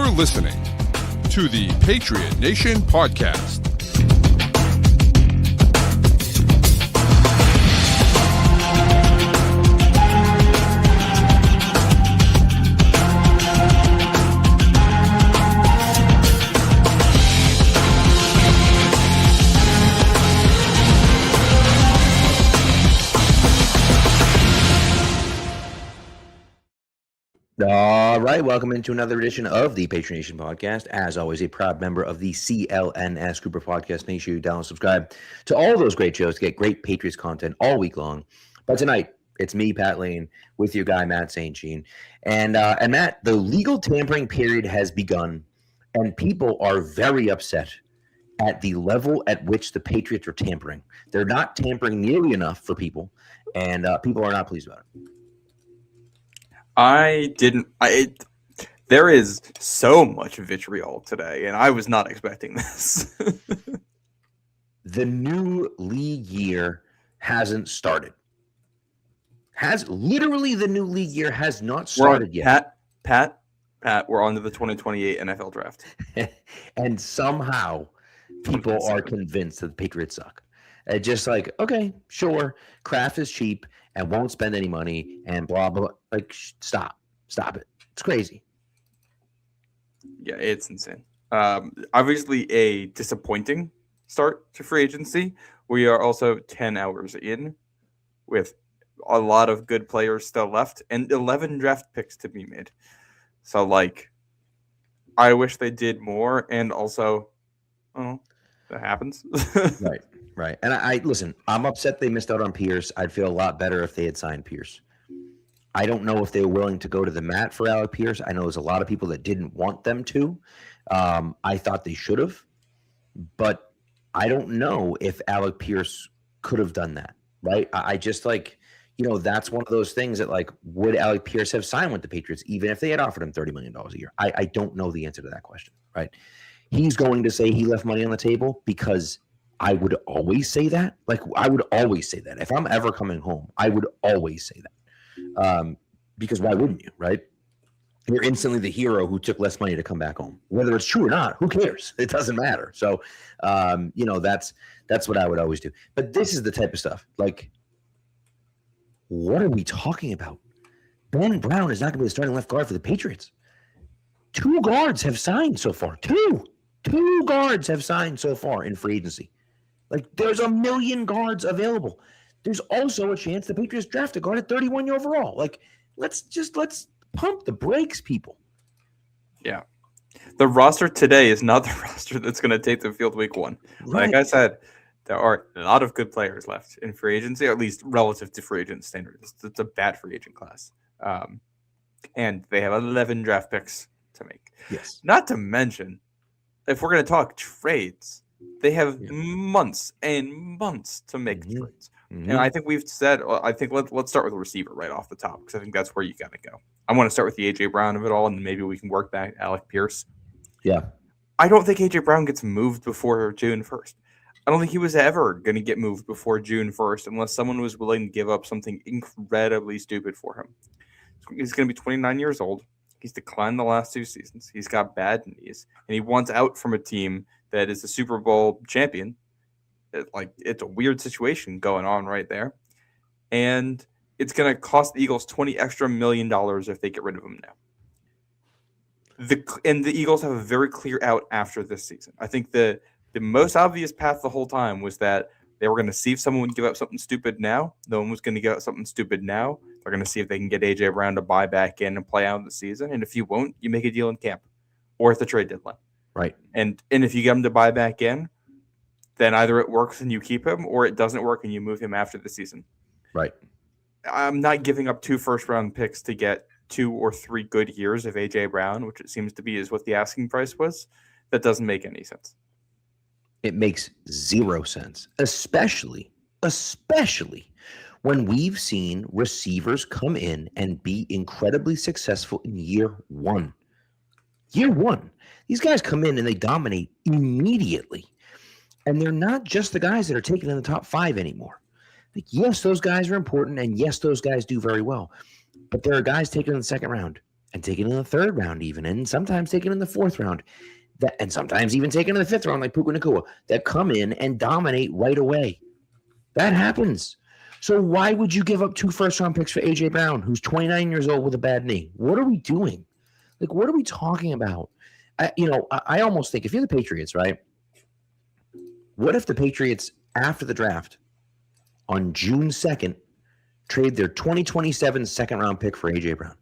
You're listening to the Patriot Nation podcast. All right, welcome into another edition of the Patriot Nation podcast. As always, a proud member of the CLNS group of podcast. Make sure you download and subscribe to all those great shows to get great Patriots content all week long. But tonight, it's me, Pat Lane, with your guy, Matt St. Jean. And Matt, the legal tampering period has begun, and people are very upset at the level at which the Patriots are tampering. They're not tampering nearly enough for people, and people are not pleased about it. There is so much vitriol today, and I was not expecting this. The new league year hasn't started. The new league year has not started yet. Pat, we're on to the 2028 NFL draft. And somehow people are convinced that the Patriots suck. It's just like, okay, sure, Kraft is cheap and won't spend any money and blah, blah, blah. Like, stop it. It's crazy. Yeah, it's insane. Obviously a disappointing start to free agency. We are also 10 hours in with a lot of good players still left and 11 draft picks to be made. So, like, I wish they did more, and also, that happens. Right. And I listen, I'm upset they missed out on Pierce. I'd feel a lot better if they had signed Pierce. I don't know if they were willing to go to the mat for Alec Pierce. I know there's a lot of people that didn't want them to. I thought they should have, but I don't know if Alec Pierce could have done that, right? I just that's one of those things that, like, would Alec Pierce have signed with the Patriots even if they had offered him $30 million a year? I don't know the answer to that question, right? He's going to say he left money on the table because I would always say that. Like, I would always say that. If I'm ever coming home, I would always say that. Because why wouldn't you, right? You're instantly the hero who took less money to come back home. Whether it's true or not, who cares? It doesn't matter. So, that's what I would always do. But this is the type of stuff. Like, what are we talking about? Ben Brown is not going to be the starting left guard for the Patriots. 2 guards have signed so far. Two guards have signed so far in free agency. Like, there's a million guards available. There's also a chance the Patriots draft a guard at 31 overall. Like, let's pump the brakes, people. Yeah. The roster today is not the roster that's going to take the field week 1. Right. Like I said, there are a lot of good players left in free agency, or at least relative to free agent standards. It's a bad free agent class. And they have 11 draft picks to make. Yes. Not to mention, if we're going to talk trades, they have months and months to make trades. Mm-hmm. And I think we've said, let's start with a receiver right off the top, because I think that's where you got to go. I want to start with the A.J. Brown of it all, and maybe we can work back Alec Pierce. Yeah. I don't think A.J. Brown gets moved before June 1st. I don't think he was ever going to get moved before June 1st unless someone was willing to give up something incredibly stupid for him. He's going to be 29 years old. He's declined the last 2 seasons. He's got bad knees, and he wants out from a team that is the Super Bowl champion. It's a weird situation going on right there. And it's going to cost the Eagles $20 million if they get rid of him now. The Eagles have a very clear out after this season. I think the most obvious path the whole time was that they were going to see if someone would give up something stupid now. No one was going to give up something stupid now. They're going to see if they can get A.J. Brown to buy back in and play out the season. And if you won't, you make a deal in camp or at the trade deadline. Right. And if you get him to buy back in, then either it works and you keep him, or it doesn't work and you move him after the season. Right. I'm not giving up 2 first-round picks to get 2 or 3 good years of A.J. Brown, which it seems to be is what the asking price was. That doesn't make any sense. It makes 0 sense, especially when we've seen receivers come in and be incredibly successful in year 1. Year 1. These guys come in and they dominate immediately. And they're not just the guys that are taken in the top 5 anymore. Like, yes, those guys are important, and yes, those guys do very well. But there are guys taken in the second round and taken in the third round, even, and sometimes taken in the fourth round, and sometimes even taken in the fifth round, like Puka Nacua, that come in and dominate right away. That happens. So why would you give up 2 first-round picks for A.J. Brown, who's 29 years old with a bad knee? What are we doing? Like, what are we talking about? I almost think if you're the Patriots, right? What if the Patriots, after the draft, on June 2nd, trade their 2027 second-round pick for A.J. Brown?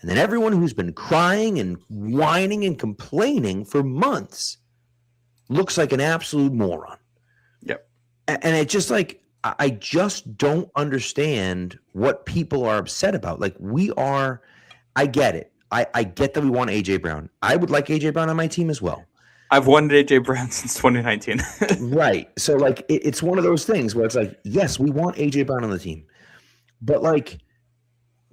And then everyone who's been crying and whining and complaining for months looks like an absolute moron. Yep. And it just like, I just don't understand what people are upset about. Like I get it. I get that we want A.J. Brown. I would like A.J. Brown on my team as well. I've wanted A.J. Brown since 2019. Right. So like it's one of those things where it's like, yes, we want A.J. Brown on the team. But like,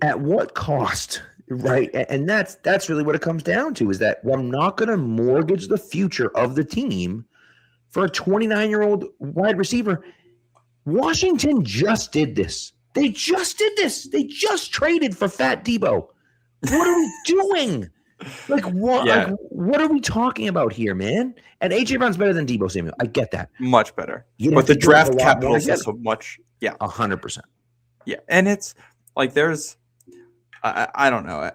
at what cost? Right. And that's really what it comes down to, is that I'm not going to mortgage the future of the team for a 29-year-old wide receiver. Washington just did this. They just did this. They just traded for Fat Debo. What are we doing? Like what? Yeah. Like, what are we talking about here, man? And A.J. Brown's better than Debo Samuel. I get that. Much better. You'd But have the to give up draft a lot capital more is to get also much. Yeah. 100%. Yeah. And it's like I don't know.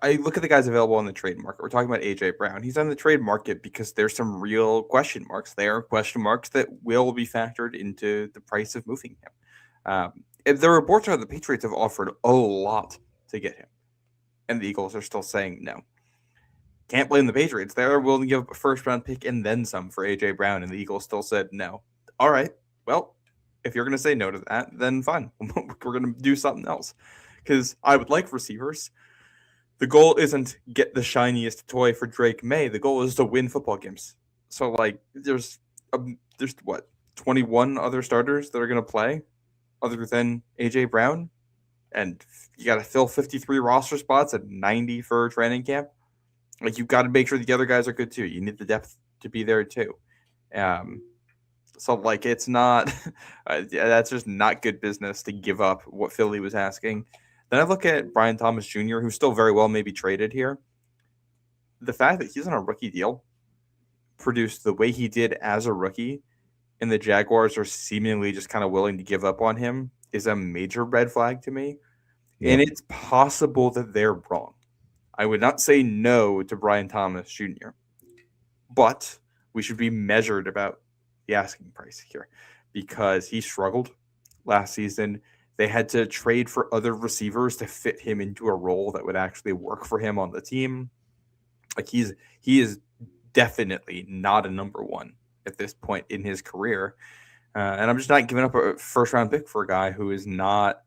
I look at the guys available on the trade market. We're talking about A.J. Brown. He's on the trade market because there's some real question marks there, question marks that will be factored into the price of moving him. If the reports are the Patriots have offered a lot to get him, and the Eagles are still saying no. Can't blame the Patriots. They're willing to give up a first-round pick and then some for A.J. Brown, and the Eagles still said no. All right, well, if you're going to say no to that, then fine. We're going to do something else. Because I would like receivers. The goal isn't get the shiniest toy for Drake May. The goal is to win football games. So, like, there's 21 other starters that are going to play other than A.J. Brown? And you got to fill 53 roster spots at 90 for training camp. Like, you've got to make sure the other guys are good, too. You need the depth to be there, too. So, like, it's not that's just not good business to give up what Philly was asking. Then I look at Brian Thomas Jr., who still very well may be traded here. The fact that he's on a rookie deal, produced the way he did as a rookie, and the Jaguars are seemingly just kind of willing to give up on him is a major red flag to me. Yeah. And it's possible that they're wrong. I would not say no to Brian Thomas Jr., but we should be measured about the asking price here because he struggled last season. They had to trade for other receivers to fit him into a role that would actually work for him on the team. Like he is definitely not a number one at this point in his career. And I'm just not giving up a first round pick for a guy who is not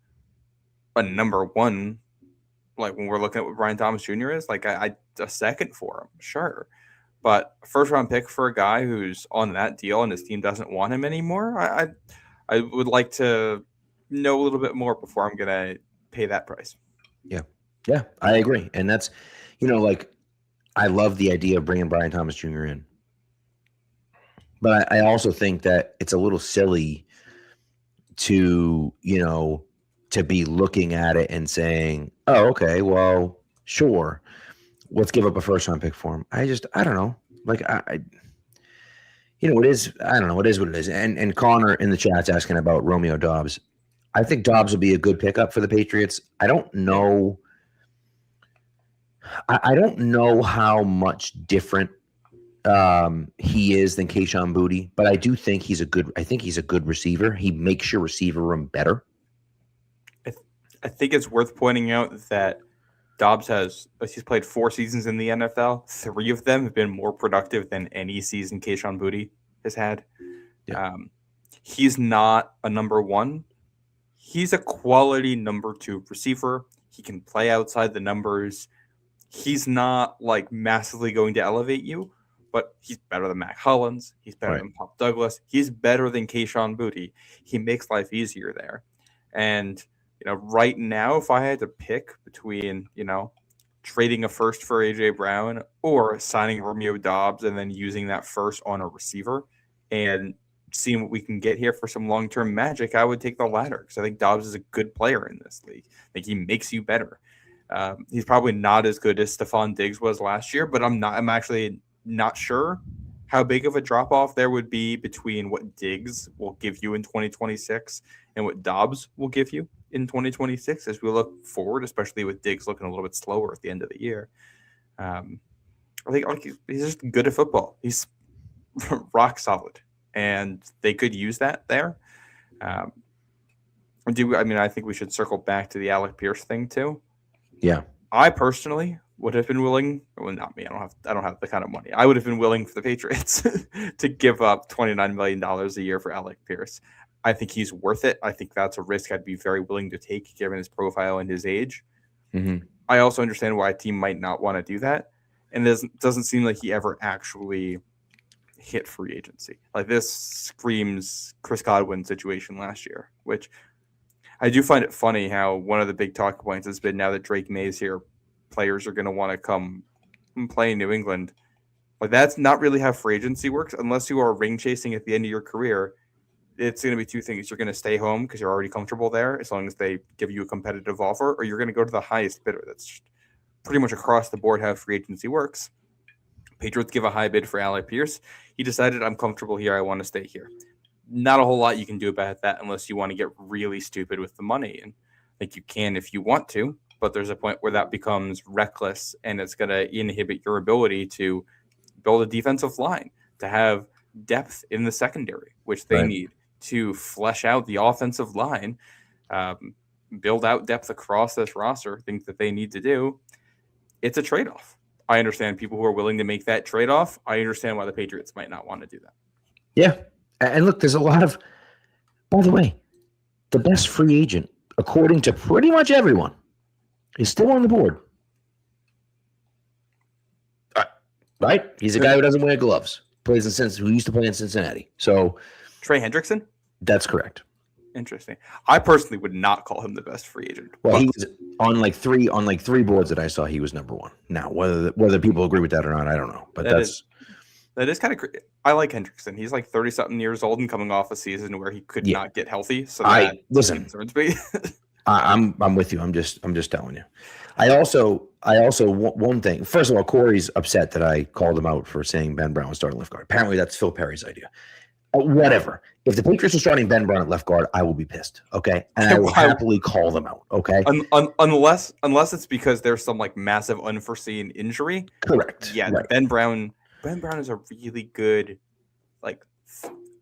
a number one. Like when we're looking at what Brian Thomas Jr. is, like I a second for him, sure. But a first round pick for a guy who's on that deal and his team doesn't want him anymore, I would like to know a little bit more before I'm going to pay that price. Yeah. Yeah, I agree. And that's, like I love the idea of bringing Brian Thomas Jr. in. But I also think that it's a little silly to, to be looking at it and saying, oh, okay, well, sure. Let's give up a first round pick for him. I don't know. Like, it is, I don't know. It is what it is. And Connor in the chat's asking about Romeo Doubs. I think Doubs will be a good pickup for the Patriots. I don't know. I don't know how much different he is than Kayshon Boutte, but I do think he's a good receiver. He makes your receiver room better. I think it's worth pointing out that Doubs he's played 4 seasons in the NFL. 3 of them have been more productive than any season Kayshon Boutte has had. Yeah. He's not a number one. He's a quality number 2 receiver. He can play outside the numbers. He's not like massively going to elevate you, but he's better than Mac Hollins. He's better than Pop Douglas. He's better than Kayshon Boutte. He makes life easier there. And, right now, if I had to pick between, trading a first for A.J. Brown or signing Romeo Doubs and then using that first on a receiver and seeing what we can get here for some long-term magic, I would take the latter because I think Doubs is a good player in this league. I think he makes you better. He's probably not as good as Stephon Diggs was last year, but I'm actually not sure how big of a drop off there would be between what Diggs will give you in 2026 and what Dobbs will give you in 2026 as we look forward, especially with Diggs looking a little bit slower at the end of the year. I think he's just good at football. He's rock solid, and they could use that there. I think we should circle back to the Alec Pierce thing too. Yeah. I personally would have been willing. Well, not me. I don't have the kind of money. I would have been willing for the Patriots to give up $29 million a year for Alec Pierce. I think he's worth it. I think that's a risk I'd be very willing to take given his profile and his age. Mm-hmm. I also understand why a team might not want to do that. And it doesn't seem like he ever actually hit free agency. Like this screams Chris Godwin situation last year, which I do find it funny how one of the big talking points has been now that Drake May's here, players are going to want to come and play in New England. Like that's not really how free agency works unless you are ring chasing at the end of your career. It's going to be two things. You're going to stay home because you're already comfortable there as long as they give you a competitive offer, or you're going to go to the highest bidder. That's pretty much across the board how free agency works. Patriots give a high bid for Alec Pierce. He decided, I'm comfortable here. I want to stay here. Not a whole lot you can do about that unless you want to get really stupid with the money. And like you can if you want to, but there's a point where that becomes reckless and it's going to inhibit your ability to build a defensive line, to have depth in the secondary, which they need, to flesh out the offensive line, build out depth across this roster, things that they need to do. It's a trade-off. I understand people who are willing to make that trade-off. I understand why the Patriots might not want to do that. Yeah. And look, there's a lot of, by the way, the best free agent, according to pretty much everyone, is still on the board. Right? He's a guy who doesn't wear gloves, who used to play in Cincinnati. So Trey Hendrickson? That's correct. Interesting. I personally would not call him the best free agent. Well, he was on like three boards that I saw. He was number one. Now, whether people agree with that or not, I don't know. But that is kind of crazy. I like Hendrickson. He's like 30-something years old and coming off a season where he could not get healthy. So listen. Concerns me. I'm with you. I'm just telling you. I also one thing. First of all, Corey's upset that I called him out for saying Ben Brown was starting left guard. Apparently, that's Phil Perry's idea. Whatever. If the Patriots are starting Ben Brown at left guard, I will be pissed. Okay, and I will happily call them out. Okay, unless it's because there's some like massive unforeseen injury. Correct. Yeah, right. Ben Brown is a really good like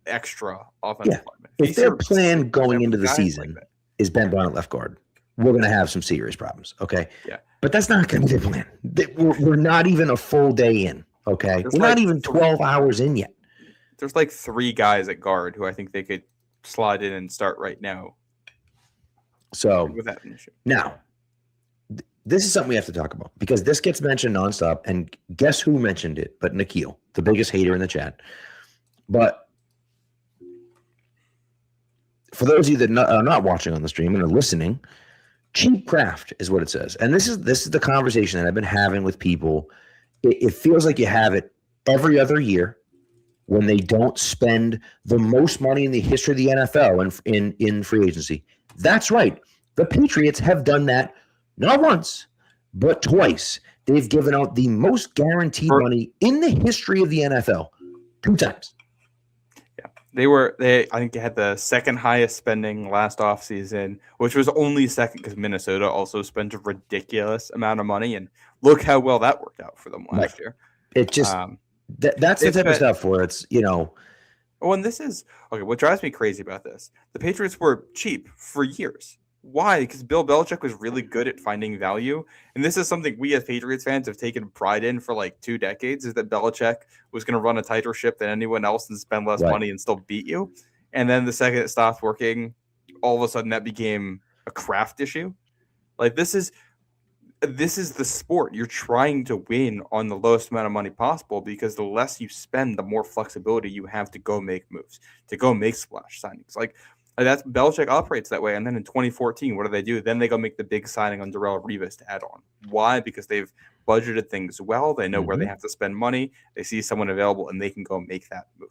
extra offensive lineman. If their plan going into the season is Ben Brown at left guard, we're going to have some serious problems. Okay. Yeah. But that's not going to be their plan. We're not even a full day in. Okay. We're not even 12 hours in yet. There's like 3 guys at guard who I think they could slide in and start right now. So with that issue. Now, this is something we have to talk about because this gets mentioned nonstop. And guess who mentioned it? But Nikhil, the biggest hater in the chat. But for those of you that are not watching on the stream and are listening, cheap craft is what it says. And this is the conversation that I've been having with people. It feels like you have it every other year when they don't spend the most money in the history of the NFL in free agency. That's right. The Patriots have done that not once, but twice. They've given out the most guaranteed money in the history of the NFL 2 times. Yeah, I think they had the second highest spending last offseason, which was only second because Minnesota also spent a ridiculous amount of money. And look how well that worked out for them last year. It just that's the type of stuff where it's, Oh, and this is okay. What drives me crazy about this? The Patriots were cheap for years. Why? Because Bill Belichick was really good at finding value. And this is something we as Patriots fans have taken pride in for like 2 decades, is that Belichick was going to run a tighter ship than anyone else and spend less money and still beat you. And then the second it stopped working, all of a sudden that became a craft issue. Like this is the sport. You're trying to win on the lowest amount of money possible because the less you spend, the more flexibility you have to go make moves, to go make splash signings. Like that's Belichick operates that way. And then in 2014, what do? Then they go make the big signing on Darrelle Revis to add on. Why? Because they've budgeted things well. They know where they have to spend money. They see someone available and they can go make that move.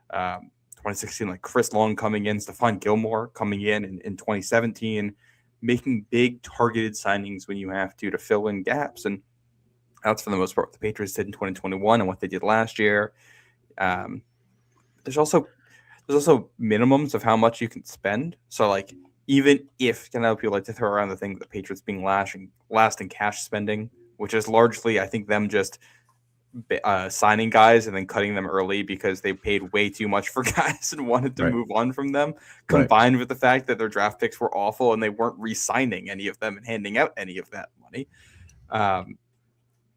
2016, like Chris Long coming in, Stephon Gilmore coming in 2017. making big targeted signings when you have to fill in gaps. And that's for the most part what the Patriots did in 2021 and what they did last year. There's also minimums of how much you can spend. So like, even if, people like to throw around the thing that the Patriots being last in cash spending, which is largely, I think, them just signing guys and then cutting them early because they paid way too much for guys and wanted to move on from them, combined with the fact that their draft picks were awful and they weren't re-signing any of them and handing out any of that money.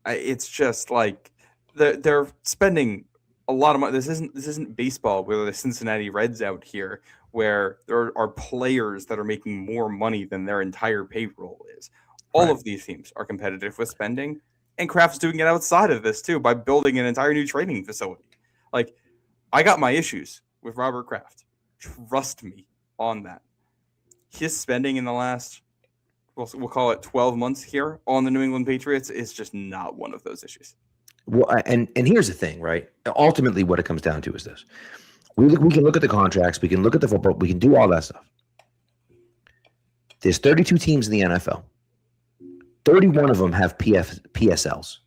It's just like they're spending a lot of money. This isn't baseball where the Cincinnati Reds out here, where there are players that are making more money than their entire payroll is. All of these teams are competitive with spending, and Kraft's doing it outside of this too by building an entire new training facility. Like, I got my issues with Robert Kraft. Trust me on that. His spending in the last, we'll call it 12 months here on the New England Patriots is just not one of those issues. Well, and here's the thing, right? Ultimately, what it comes down to is this. We can look at the contracts. We can look at the football. We can do all that stuff. There's 32 teams in the NFL. 31 of them have PSLs.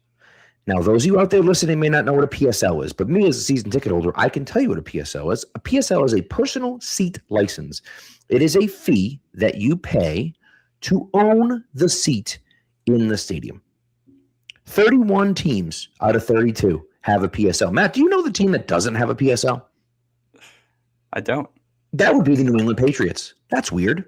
Now, those of you out there listening may not know what a PSL is, but me as a season ticket holder, I can tell you what a PSL is. A PSL is a personal seat license. It is a fee that you pay to own the seat in the stadium. 31 teams out of 32 have a PSL. Matt, do you know the team that doesn't have a PSL? I don't. That would be the New England Patriots. That's weird.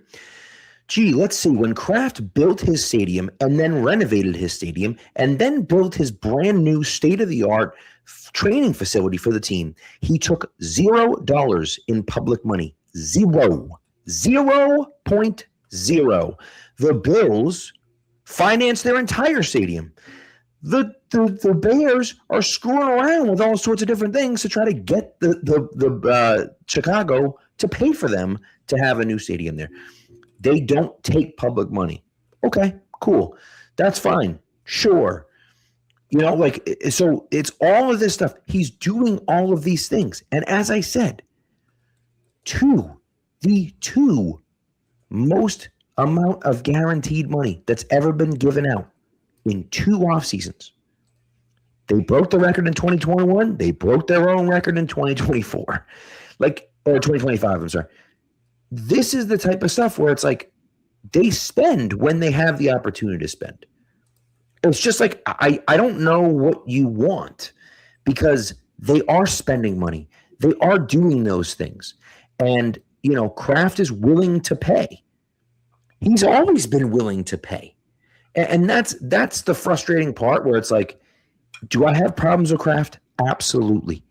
Gee, let's see. When Kraft built his stadium and then renovated his stadium and then built his brand new state-of-the-art training facility for the team, he took $0 in public money. 0.0. The Bills financed their entire stadium. The Bears are screwing around with all sorts of different things to try to get the Chicago to pay for them to have a new stadium there. They don't take public money. Okay, cool. That's fine. Sure. So it's all of this stuff. He's doing all of these things. And as I said, the two most amount of guaranteed money that's ever been given out in 2 off seasons. They broke the record in 2021. They broke their own record in 2024. Or 2025, I'm sorry. This is the type of stuff where it's like they spend when they have the opportunity to spend. It's just like, I don't know what you want, because they are spending money. They are doing those things. And, Kraft is willing to pay. He's always been willing to pay. And that's the frustrating part, where it's like, do I have problems with Kraft? Absolutely.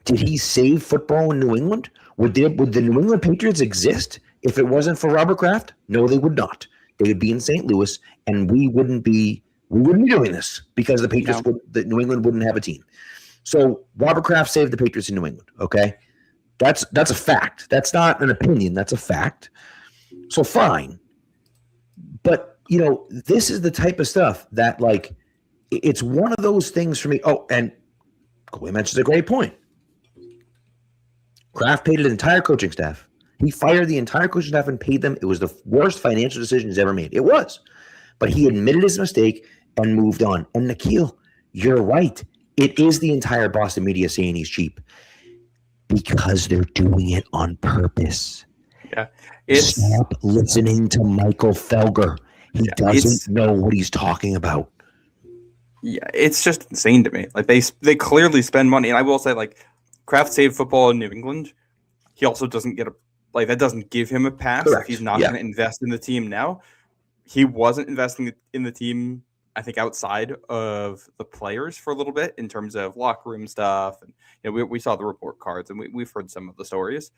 Did he save football in New England? Would the New England Patriots exist if it wasn't for Robert Kraft? No, they would not. They would be in St. Louis, and we wouldn't be doing this, because the Patriots New England wouldn't have a team. So Robert Kraft saved the Patriots in New England. Okay, that's a fact. That's not an opinion. That's a fact. So fine, but this is the type of stuff that, like, it's one of those things for me. Oh, and Kawhi mentions a great point. Kraft paid an entire coaching staff. He fired the entire coaching staff and paid them. It was the worst financial decision he's ever made. It was. But he admitted his mistake and moved on. And Nikhil, you're right. It is the entire Boston media saying he's cheap, because they're doing it on purpose. Yeah. Stop listening to Michael Felger. He doesn't know what he's talking about. Yeah, it's just insane to me. Like, they clearly spend money. And I will say, like, Kraft saved football in New England. He also doesn't get that doesn't give him a pass. Correct. If he's not going to invest in the team now. He wasn't investing in the team, I think, outside of the players for a little bit in terms of locker room stuff. And we saw the report cards, and we've heard some of the stories.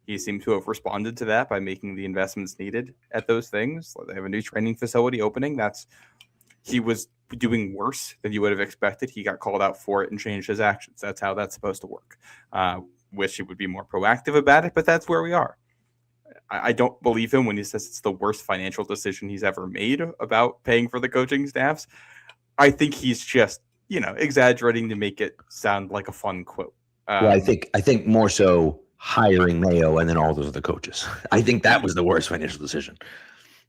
He seemed to have responded to that by making the investments needed at those things. They have a new training facility opening. He was doing worse than you would have expected. He got called out for it and changed his actions. That's how that's supposed to work. Wish he would be more proactive about it, but that's where we are. I don't believe him when he says it's the worst financial decision he's ever made about paying for the coaching staffs. I think he's just, exaggerating to make it sound like a fun quote. I think more so hiring Mayo and then all those other coaches. I think that was the worst financial decision.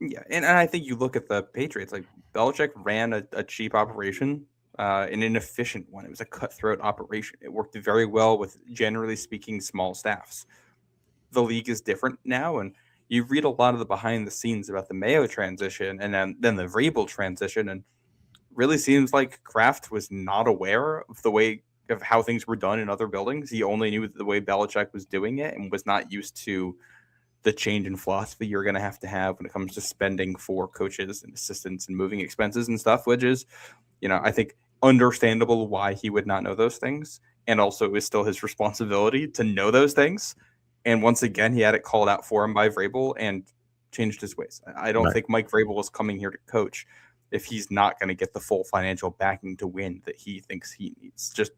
Yeah, and I think you look at the Patriots, like Belichick ran a cheap operation, an inefficient one. It was a cutthroat operation. It worked very well with, generally speaking, small staffs. The league is different now, and you read a lot of the behind the scenes about the Mayo transition and then the Vrabel transition, and really seems like Kraft was not aware of the way of how things were done in other buildings. He only knew the way Belichick was doing it and was not used to the change in philosophy you're going to have when it comes to spending for coaches and assistants and moving expenses and stuff, which is, I think understandable why he would not know those things. And also it was still his responsibility to know those things. And once again, he had it called out for him by Vrabel and changed his ways. I don't think Mike Vrabel is coming here to coach if he's not going to get the full financial backing to win that he thinks he needs. Just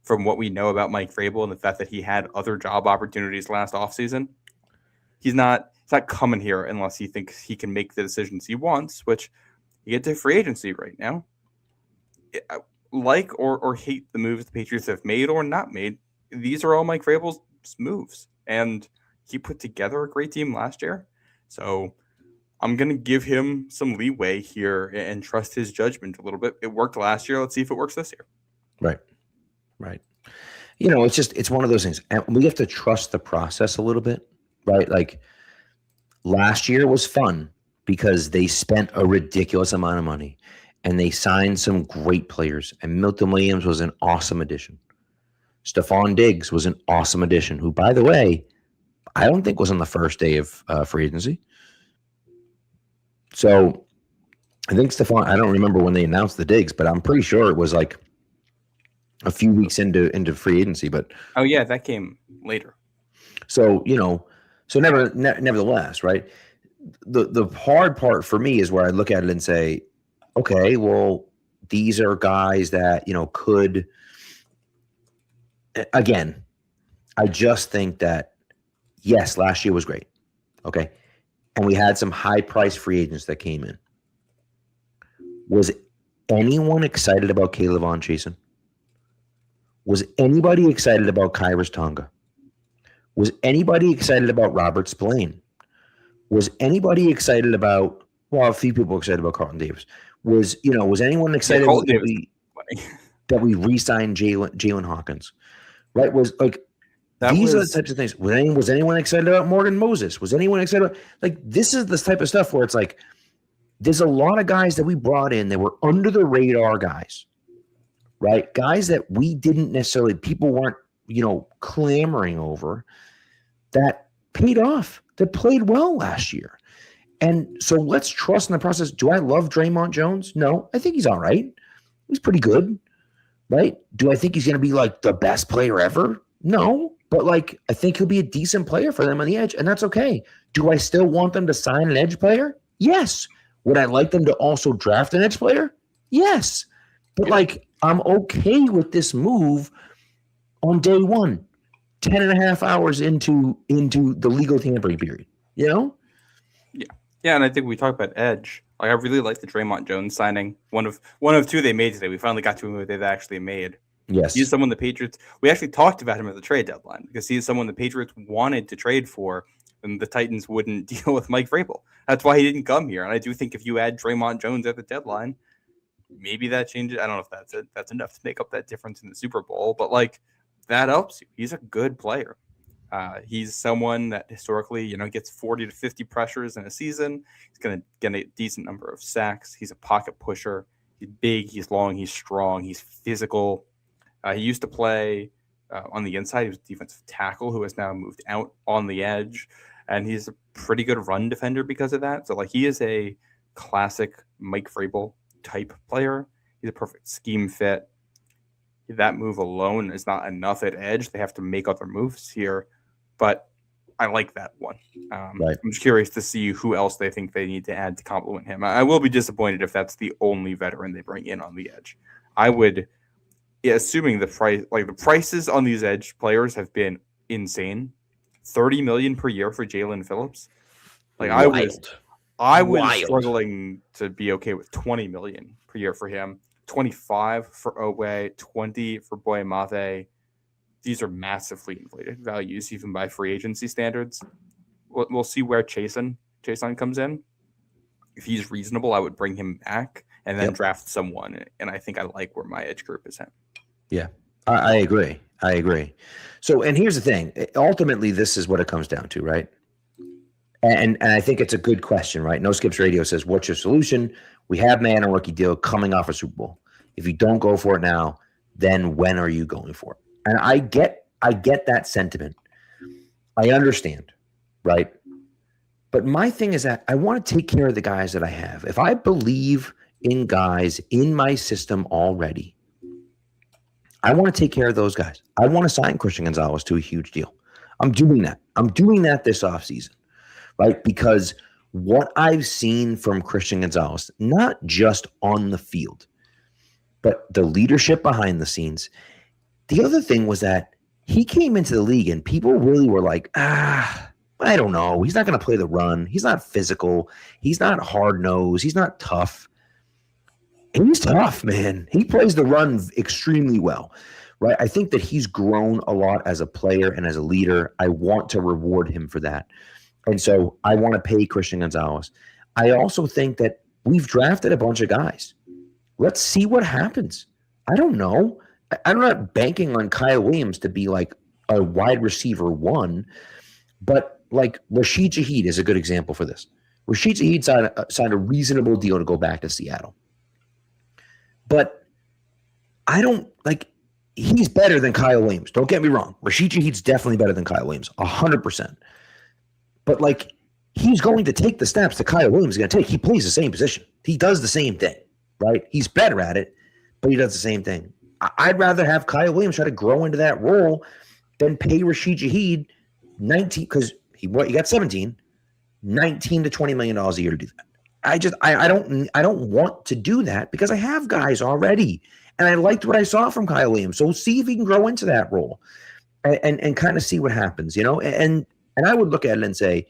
from what we know about Mike Vrabel and the fact that he had other job opportunities last offseason, he's not coming here unless he thinks he can make the decisions he wants, which you get to free agency right now. Like or hate the moves the Patriots have made or not made, these are all Mike Vrabel's moves. And he put together a great team last year. So I'm going to give him some leeway here and trust his judgment a little bit. It worked last year. Let's see if it works this year. Right. It's one of those things. And we have to trust the process a little bit, right? Like last year was fun because they spent a ridiculous amount of money and they signed some great players. And Milton Williams was an awesome addition. Stephon Diggs was an awesome addition, who, by the way, I don't think was on the first day of free agency. So I think Stephon, I don't remember when they announced the Diggs, but I'm pretty sure it was like a few weeks into free agency. But oh yeah, that came later. So nevertheless, right? The hard part for me is where I look at it and say, okay, well, these are guys that could. Again, I just think that yes, last year was great. Okay. And we had some high-priced free agents that came in. Was anyone excited about Caleb Von Chasen? Was anybody excited about Kyrus Tonga? Was anybody excited about Robert Spillane? Was anybody excited about, well, a few people excited about Carlton Davis. Was anyone excited that we re-signed Jalen Hawkins? Right? Was like, these are the types of things. Was anyone excited about Morgan Moses? Was anyone excited about, like, this is this type of stuff where it's like, there's a lot of guys that we brought in that were under the radar guys, right? Guys that we didn't necessarily, people weren't, clamoring over, that paid off, that played well last year. And so let's trust in the process. Do I love Draymond Jones? No, I think he's all right. He's pretty good, right? Do I think he's going to be like the best player ever? No, but like, I think he'll be a decent player for them on the edge, and that's okay. Do I still want them to sign an edge player? Yes. Would I like them to also draft an edge player? Yes. But like, I'm okay with this move on day one, 10 and a half hours into the legal tampering period, Yeah. Yeah, and I think we talked about edge. Like, I really like the Draymond Jones signing. One of two they made today. We finally got to who they've actually made. Yes. He's someone the Patriots, we actually talked about him at the trade deadline because he's someone the Patriots wanted to trade for, and the Titans wouldn't deal with Mike Vrabel. That's why he didn't come here. And I do think if you add Draymond Jones at the deadline, maybe that changes. I don't know if that's enough to make up that difference in the Super Bowl, but like, that helps you. He's a good player. He's someone that historically, gets 40 to 50 pressures in a season. He's going to get a decent number of sacks. He's a pocket pusher. He's big. He's long. He's strong. He's physical. He used to play on the inside. He was a defensive tackle who has now moved out on the edge, and he's a pretty good run defender because of that. So, like, he is a classic Mike Vrabel type player. He's a perfect scheme fit. That move alone is not enough at edge. They have to make other moves here, but I like that one. Right. I'm just curious to see who else they think they need to add to complement him. I will be disappointed if that's the only veteran they bring in on the edge. I would, assuming the prices on these edge players have been insane. $30 million per year for Jalen Phillips. Like, I was struggling to be okay with $20 million per year for him. 25 for Owe, 20 for Boyamave. These are massively inflated values, even by free agency standards. We'll see where Chasen comes in. if he's reasonable, I would bring him back and then Yep. draft someone. And I think I like where my edge group is at. Yeah, I agree. I agree. So, and here's the thing. Ultimately, this is what it comes down to, right? And I think it's a good question, right? No Skips Radio says, "What's your solution?" We have man a rookie deal coming off a Super Bowl. If you don't go for it now, then when are you going for it? And I get that sentiment. I understand, right? But my thing is that I want to take care of the guys that I have. If I believe in guys in my system already, I want to take care of those guys. I want to sign Christian Gonzalez to a huge deal. I'm doing that. I'm doing that this offseason, right? Because what I've seen from Christian Gonzalez, not just on the field, but the leadership behind the scenes. The other thing was that he came into the league and people really were like, I don't know. He's not going to play the run. He's not physical. He's not hard-nosed. He's not tough. He's tough, man. He plays the run extremely well, right? I think that he's grown a lot as a player and as a leader. I want to reward him for that. And so I want to pay Christian Gonzalez. I also think that we've drafted a bunch of guys. Let's see what happens. I don't know. I'm not banking on Kyle Williams to be like a wide receiver one, but like Rashid Shaheed is a good example for this. Rashid Shaheed signed a reasonable deal to go back to Seattle. But I don't like he's better than Kyle Williams. Don't get me wrong. Rashid Shaheed's definitely better than Kyle Williams, 100%. But like he's going to take the steps that Kyle Williams is going to take. He plays the same position. He does the same thing, right? He's better at it, but he does the same thing. I'd rather have Kyle Williams try to grow into that role than pay Rashid Shaheed 19 because he got 17, $19 to $20 million a year to do that. I don't want to do that because I have guys already. And I liked what I saw from Kyle Williams. So we'll see if he can grow into that role and kind of see what happens, you know? And I would look at it and say,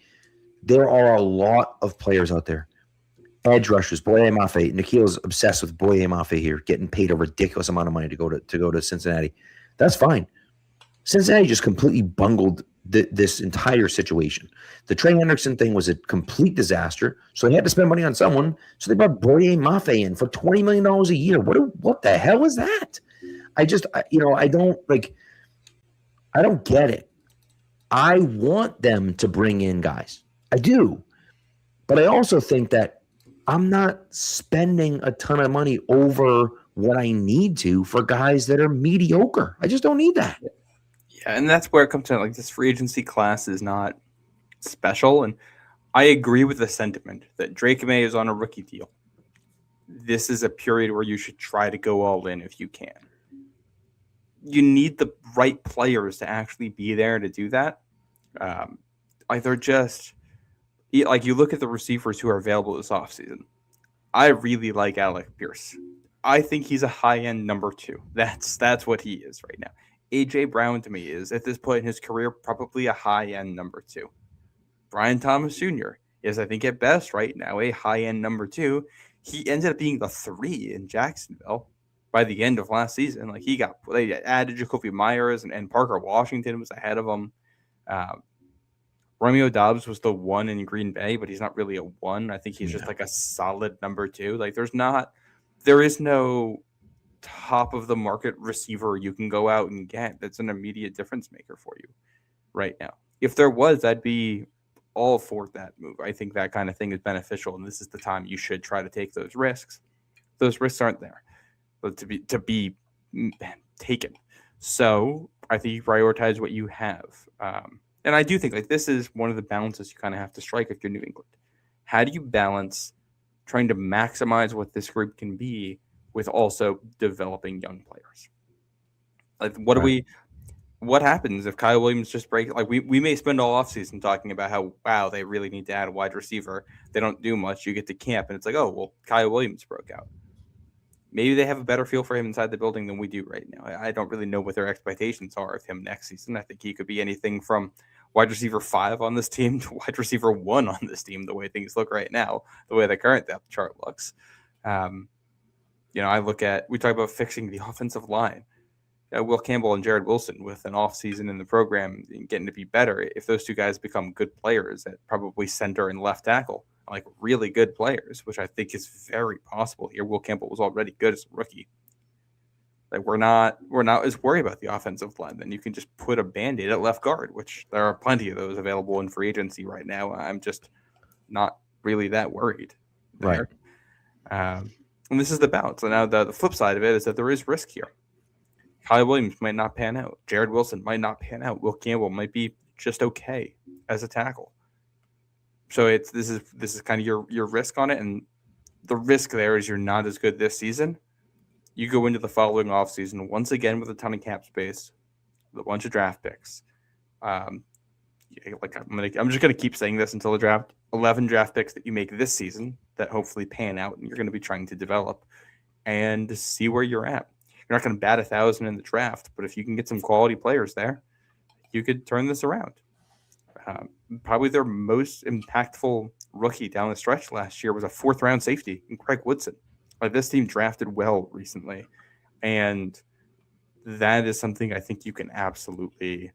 there are a lot of players out there. Edge rushers, Boye Mafe. Nikhil's obsessed with Boye Mafe here, getting paid a ridiculous amount of money to go to Cincinnati. That's fine. Cincinnati just completely bungled this entire situation. The Trey Hendrickson thing was a complete disaster, so they had to spend money on someone. So they brought Boye Mafe in for $20 million a year. What the hell is that? I don't get it. I want them to bring in guys. I do. But I also think that I'm not spending a ton of money over what I need to for guys that are mediocre. I just don't need that. Yeah, and that's where it comes to like this free agency class is not special. And I agree with the sentiment that Drake May is on a rookie deal. This is a period where you should try to go all in if you can. You need the right players to actually be there to do that. They're just like you look at the receivers who are available this offseason. I really like Alec Pierce. I think he's a high-end number 2. That's what he is right now. A.J. Brown to me is, at this point in his career, probably a high-end number 2. Brian Thomas Jr. is, I think, at best right now, a high-end number 2. He ended up being the 3 in Jacksonville by the end of last season. Like they added Jacoby Myers and Parker Washington was ahead of him. Romeo Doubs was the 1 in Green Bay, but he's not really a 1. I think he's just like a solid number 2. Like there is no top of the market receiver you can go out and get that's an immediate difference maker for you right now. If there was, I'd be all for that move. I think that kind of thing is beneficial, and this is the time you should try to take those risks. Those risks aren't there but to be taken. So I think you prioritize what you have. And I do think like this is one of the balances you kind of have to strike if you're New England. How do you balance trying to maximize what this group can be with also developing young players? Like what happens if Kyle Williams just breaks? Like we may spend all offseason talking about how, wow, they really need to add a wide receiver. They don't do much. You get to camp and it's like, oh, well, Kyle Williams broke out. Maybe they have a better feel for him inside the building than we do right now. I don't really know what their expectations are of him next season. I think he could be anything from wide receiver 5 on this team to wide receiver 1 on this team, the way things look right now, the way the current depth chart looks. We talk about fixing the offensive line. Will Campbell and Jared Wilson with an offseason in the program and getting to be better. If those two guys become good players at probably center and left tackle, like really good players, which I think is very possible here. Will Campbell was already good as a rookie. Like we're not as worried about the offensive line. Then you can just put a Band-Aid at left guard, which there are plenty of those available in free agency right now. I'm just not really that worried there. Right. And this is the balance. So now the flip side of it is that there is risk here. Kyle Williams might not pan out. Jared Wilson might not pan out. Will Campbell might be just okay as a tackle. So this is kind of your risk on it, and the risk there is you're not as good this season. You go into the following offseason once again with a ton of cap space, with a bunch of I'm just gonna keep saying this until the draft. 11 draft picks that you make this season that hopefully pan out, and you're going to be trying to develop and see where you're at. You're not going to bat 1,000 in the draft, but if you can get some quality players there, you could turn this around. Probably their most impactful rookie down the stretch last year was a 4th-round safety in Craig Woodson. Like this team drafted well recently, and that is something I think you can absolutely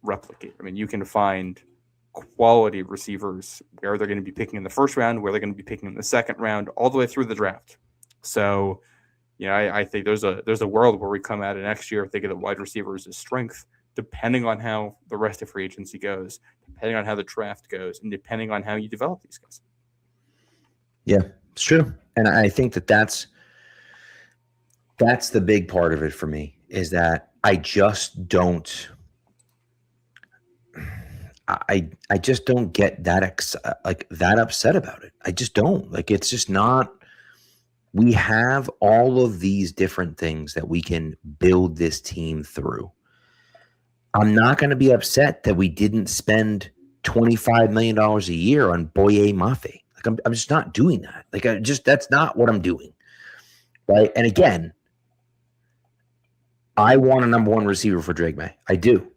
replicate. I mean, you can find quality receivers where they're going to be picking in the 1st round, where they're going to be picking in the 2nd round, all the way through the draft. So, I think there's a world where we come out of next year thinking that wide receivers is strength, depending on how the rest of free agency goes, depending on how the draft goes, and depending on how you develop these guys. Yeah, it's true. And I think that's the big part of it for me, is that I just don't get that upset about it. I just don't. Like, it's just not. We have all of these different things that we can build this team through. I'm not going to be upset that we didn't spend $25 million a year on Boye Mafe. Like, I'm just not doing that. Like, that's not what I'm doing. Right. And again, I want a number 1 receiver for Drake May. I do.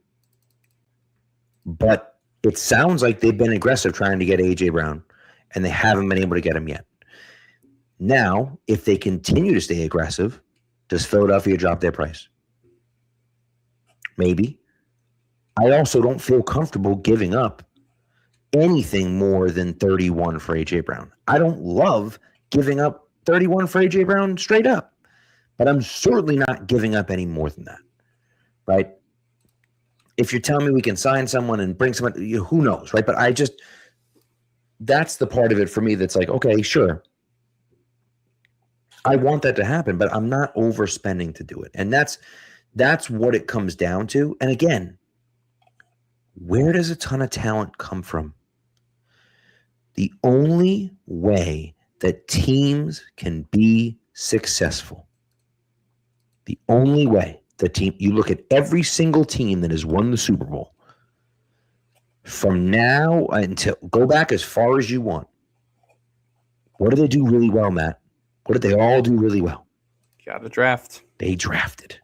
But it sounds like they've been aggressive trying to get A.J. Brown, and they haven't been able to get him yet. Now, if they continue to stay aggressive, does Philadelphia drop their price? Maybe. I also don't feel comfortable giving up anything more than 31 for A.J. Brown. I don't love giving up 31 for A.J. Brown straight up, but I'm certainly not giving up any more than that, right? If you're telling me we can sign someone and bring someone, who knows, right? But that's the part of it for me that's like, okay, sure. I want that to happen, but I'm not overspending to do it. And that's what it comes down to. And again, where does a ton of talent come from? The only way that teams can be successful, the only way you look at every single team that has won the Super Bowl from now until go back as far as you want. What do they do really well, Matt? What did they all do really well? Got to draft. They drafted.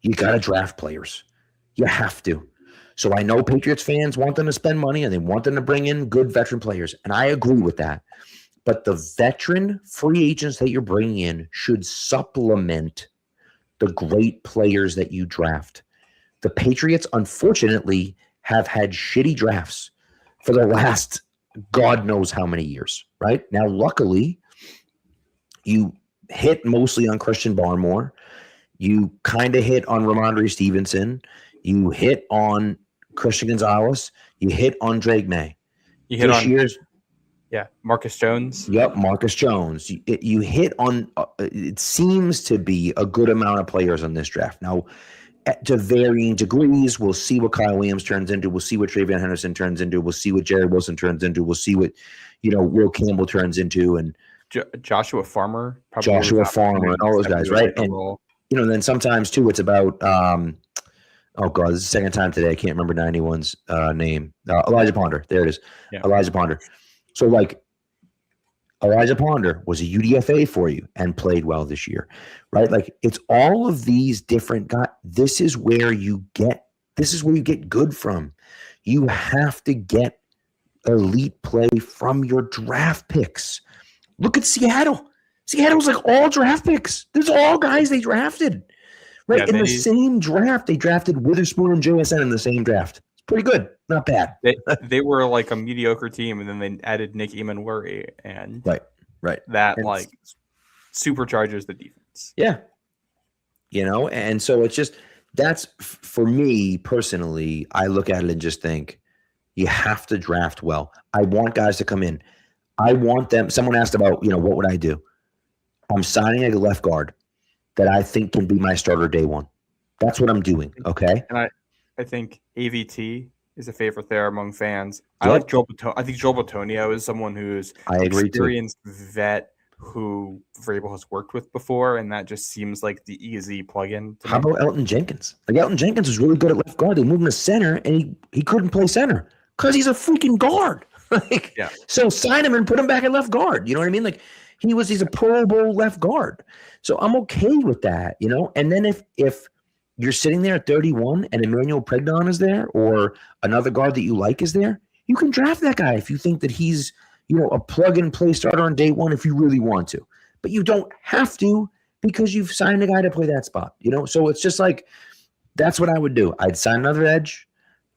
You got to draft players. You have to. So I know Patriots fans want them to spend money and they want them to bring in good veteran players. And I agree with that. But the veteran free agents that you're bringing in should supplement the great players that you draft. The Patriots, unfortunately, have had shitty drafts for the last God knows how many years, right? Now, luckily, you hit mostly on Christian Barmore. You kind of hit on Ramondre Stevenson. You hit on Christian Gonzalez. You hit on Drake May. You hit on Marcus Jones. Yep, Marcus Jones. You hit on, it seems to be a good amount of players on this draft. Now, to varying degrees, we'll see what Kyle Williams turns into. We'll see what Travion Henderson turns into. We'll see what Jared Wilson turns into. We'll see what, Will Campbell turns into. And Joshua Farmer. And all those guys, right? And, then sometimes, too, it's about, oh, God, this is the second time today. I can't remember 91's name. Elijah Ponder. There it is. Yeah. Elijah Ponder. So, Elijah Ponder was a UDFA for you and played well this year, right? Like, it's all of these different guys. This is where you get good from. You have to get elite play from your draft picks. Look at Seattle. Seattle's like all draft picks. There's all guys they drafted. Right? In the same draft, they drafted Witherspoon and JSN in the same draft. pretty good, not bad. They were like a mediocre team, and then they added Nick Emanwuri, and Right. that And like supercharges the defense. yeah, and so it's just that's for me personally. I look at it and just think you have to draft well. I want guys to come in. I want them. Someone asked about, what would I do? I'm signing a left guard that I think can be my starter day one. That's what I'm doing. Okay. And I think AVT is a favorite there among fans. Yep. I like Joel Batonio. I think Joel Batonio is someone who's experienced vet who Vrabel has worked with before, and that just seems like the easy plug-in. How about Elton Jenkins? Like Elton Jenkins was really good at left guard. They moved him to center, and he couldn't play center because he's a freaking guard. So sign him and put him back at left guard. You know what I mean? Like he's a Pro Bowl left guard. So I'm okay with that, And then if you're sitting there at 31 and Emmanuel Pregnon is there, or another guard that you like is there, you can draft that guy if you think that he's, a plug-and-play starter on day one if you really want to. But you don't have to because you've signed a guy to play that spot, So it's just like that's what I would do. I'd sign another edge.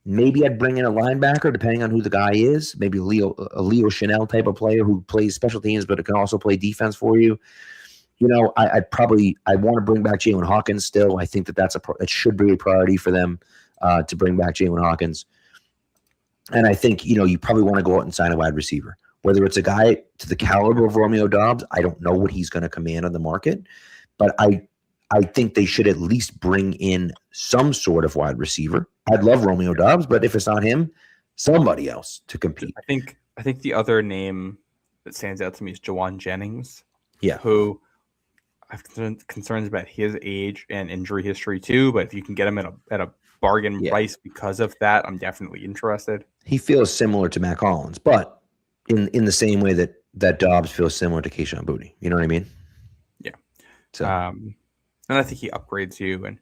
Maybe I'd bring in a linebacker depending on who the guy is. Maybe a Leo Chanel type of player who plays special teams but it can also play defense for you. I want to bring back Jalen Hawkins still. I think that should be a priority for them to bring back Jalen Hawkins. And I think, you probably want to go out and sign a wide receiver. Whether it's a guy to the caliber of Romeo Doubs, I don't know what he's going to command on the market. But I think they should at least bring in some sort of wide receiver. I'd love Romeo Doubs, but if it's not him, somebody else to compete. I think the other name that stands out to me is Jawan Jennings. Yeah. Who I have concerns about his age and injury history too, but if you can get him at a bargain price because of that, I'm definitely interested. He feels similar to Matt Collins, but in the same way that Dobbs feels similar to Kayshon Boutte. You know what I mean? Yeah. So, and I think he upgrades you, and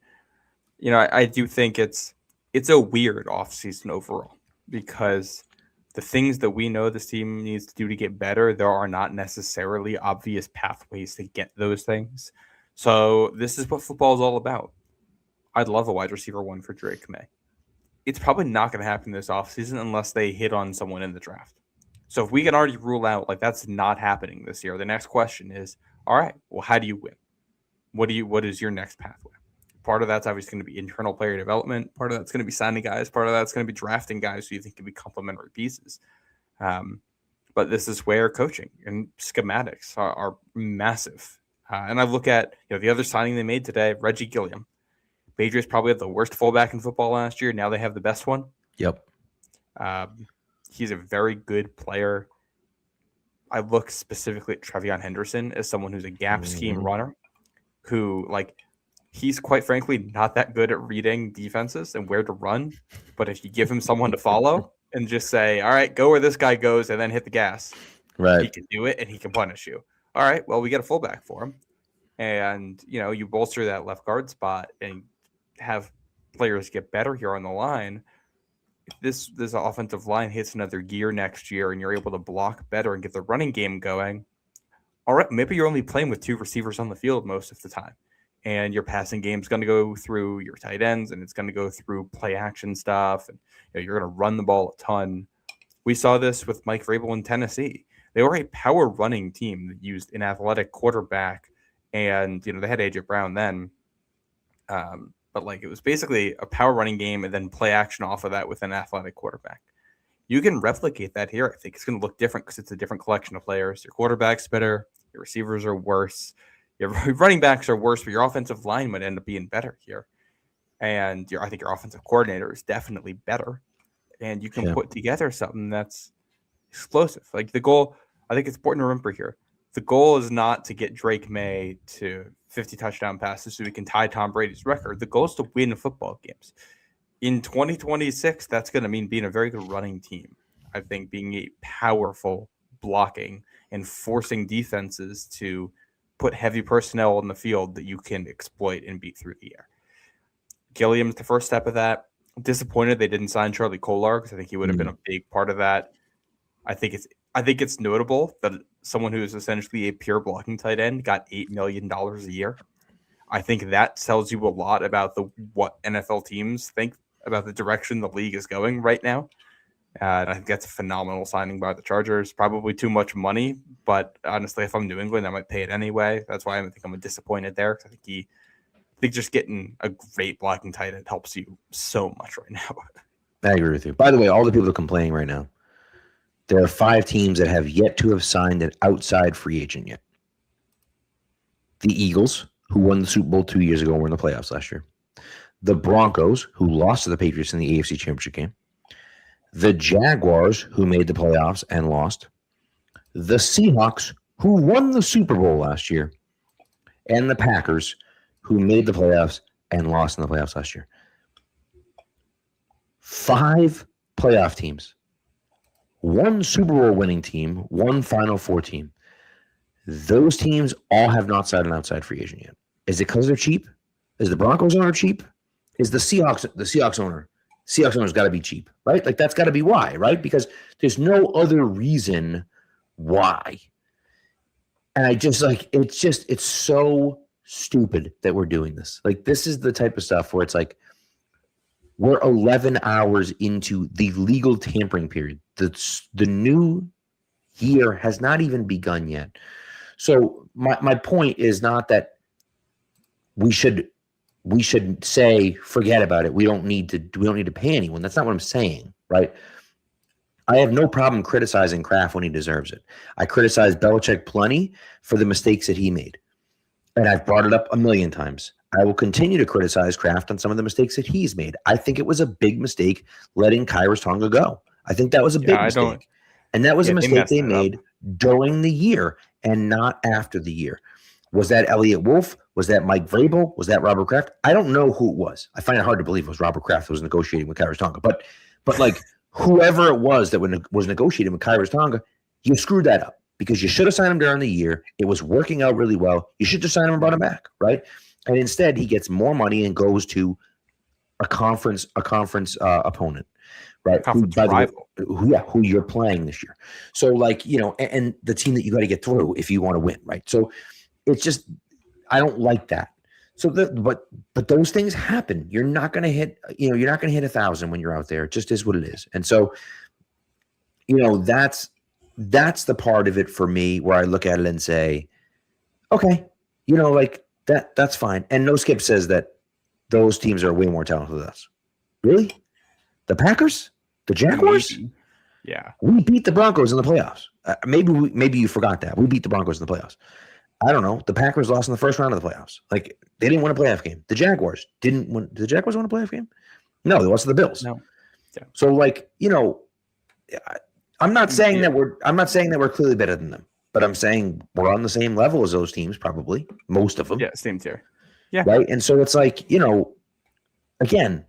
I do think it's a weird offseason overall because the things that we know this team needs to do to get better, there are not necessarily obvious pathways to get those things. So this is what football is all about. I'd love a wide receiver one for Drake May. It's probably not going to happen this offseason unless they hit on someone in the draft. So if we can already rule out like that's not happening this year, the next question is, all right, well, how do you win? What is your next pathway? Part of that's obviously going to be internal player development. Part of that's going to be signing guys. Part of that's going to be drafting guys who you think can be complementary pieces. But this is where coaching and schematics are massive. And I look at the other signing they made today, Reggie Gilliam. Patriots probably had the worst fullback in football last year. Now they have the best one. Yep. He's a very good player. I look specifically at Trevion Henderson as someone who's a gap scheme runner who, he's quite frankly not that good at reading defenses and where to run. But if you give him someone to follow and just say, all right, go where this guy goes and then hit the gas, he can do it and he can punish you. All right, well, we got a fullback for him. And, you bolster that left guard spot and have players get better here on the line. If this offensive line hits another gear next year and you're able to block better and get the running game going, all right, maybe you're only playing with two receivers on the field most of the time. And your passing game is going to go through your tight ends and it's going to go through play action stuff. And you're going to run the ball a ton. We saw this with Mike Vrabel in Tennessee. They were a power running team that used an athletic quarterback. And, they had A.J. Brown then. But it was basically a power running game and then play action off of that with an athletic quarterback. You can replicate that here. I think it's going to look different because it's a different collection of players. Your quarterback's better. Your receivers are worse. Your running backs are worse, but your offensive line might end up being better here. And I think your offensive coordinator is definitely better. And you can put together something that's explosive. The goal, I think it's important to remember here. The goal is not to get Drake May to 50 touchdown passes so we can tie Tom Brady's record. The goal is to win football games. In 2026, that's going to mean being a very good running team. I think being a powerful blocking and forcing defenses to put heavy personnel on the field that you can exploit and beat through the air. Gilliam's the first step of that. I'm disappointed they didn't sign Charlie Kolar because I think he would have been a big part of that. I think it's notable that someone who is essentially a pure blocking tight end got $8 million a year. I think that tells you a lot about what NFL teams think about the direction the league is going right now. And I think that's a phenomenal signing by the Chargers. Probably too much money, but honestly, if I'm New England, I might pay it anyway. That's why I think I'm disappointed there. I think just getting a great blocking tight end helps you so much right now. I agree with you. By the way, all the people complaining right now, there are 5 teams that have yet to have signed an outside free agent yet. The Eagles, who won the Super Bowl 2 years ago and were in the playoffs last year. The Broncos, who lost to the Patriots in the AFC Championship game. The Jaguars, who made the playoffs and lost. The Seahawks, who won the Super Bowl last year. And the Packers, who made the playoffs and lost in the playoffs last year. 5 playoff teams. 1 Super Bowl winning team, 1 Final Four team. Those teams all have not signed an outside free agent yet. Is it because they're cheap? Is the Broncos owner cheap? Is the Seahawks owner? Seahawks owner's got to be cheap, right? Like that's got to be why, right? Because there's no other reason why. And I just like it's so stupid that we're doing this. Like this is the type of stuff where it's like we're 11 hours into the legal tampering period. The new year has not even begun yet. So my point is not that we should say forget about it. We don't need to pay anyone. That's not what I'm saying, right? I have no problem criticizing Kraft when he deserves it. I criticize Belichick plenty for the mistakes that he made. And I've brought it up a million times. I will continue to criticize Kraft on some of the mistakes that he's made. I think it was a big mistake letting Kyrus Tonga go. I think that was a big mistake. And that was a mistake they made during the year and not after the year. Was that Elliott Wolf? Was that Mike Vrabel? Was that Robert Kraft? I don't know who it was. I find it hard to believe it was Robert Kraft that was negotiating with Kyrus Tonga. But like whoever it was that was negotiating with Kyrus Tonga, you screwed that up because you should have signed him during the year. It was working out really well. You should just sign him and brought him back, right? And instead, he gets more money and goes to a conference opponent, right? Who you're playing this year. So, like, you know, and the team that you got to get through if you want to win, right? So, it's just I don't like that. So, but those things happen. You're not going to hit, you're not going to hit 1,000 when you're out there. It just is what it is. And so, that's the part of it for me where I look at it and say, okay, like. That's fine. And No Skip says that those teams are way more talented than us. Really? The Packers? The Jaguars? Yeah. We beat the Broncos in the playoffs. Maybe you forgot that. We beat the Broncos in the playoffs. I don't know. The Packers lost in the first round of the playoffs. Like, they didn't win a playoff game. The Jaguars didn't win. Did the Jaguars win a playoff game? No, they lost to the Bills. No. Yeah. So, like, I'm not saying that we're clearly better than them. But I'm saying we're on the same level as those teams, probably most of them. Yeah, same tier. Yeah. Right. And so it's like, again,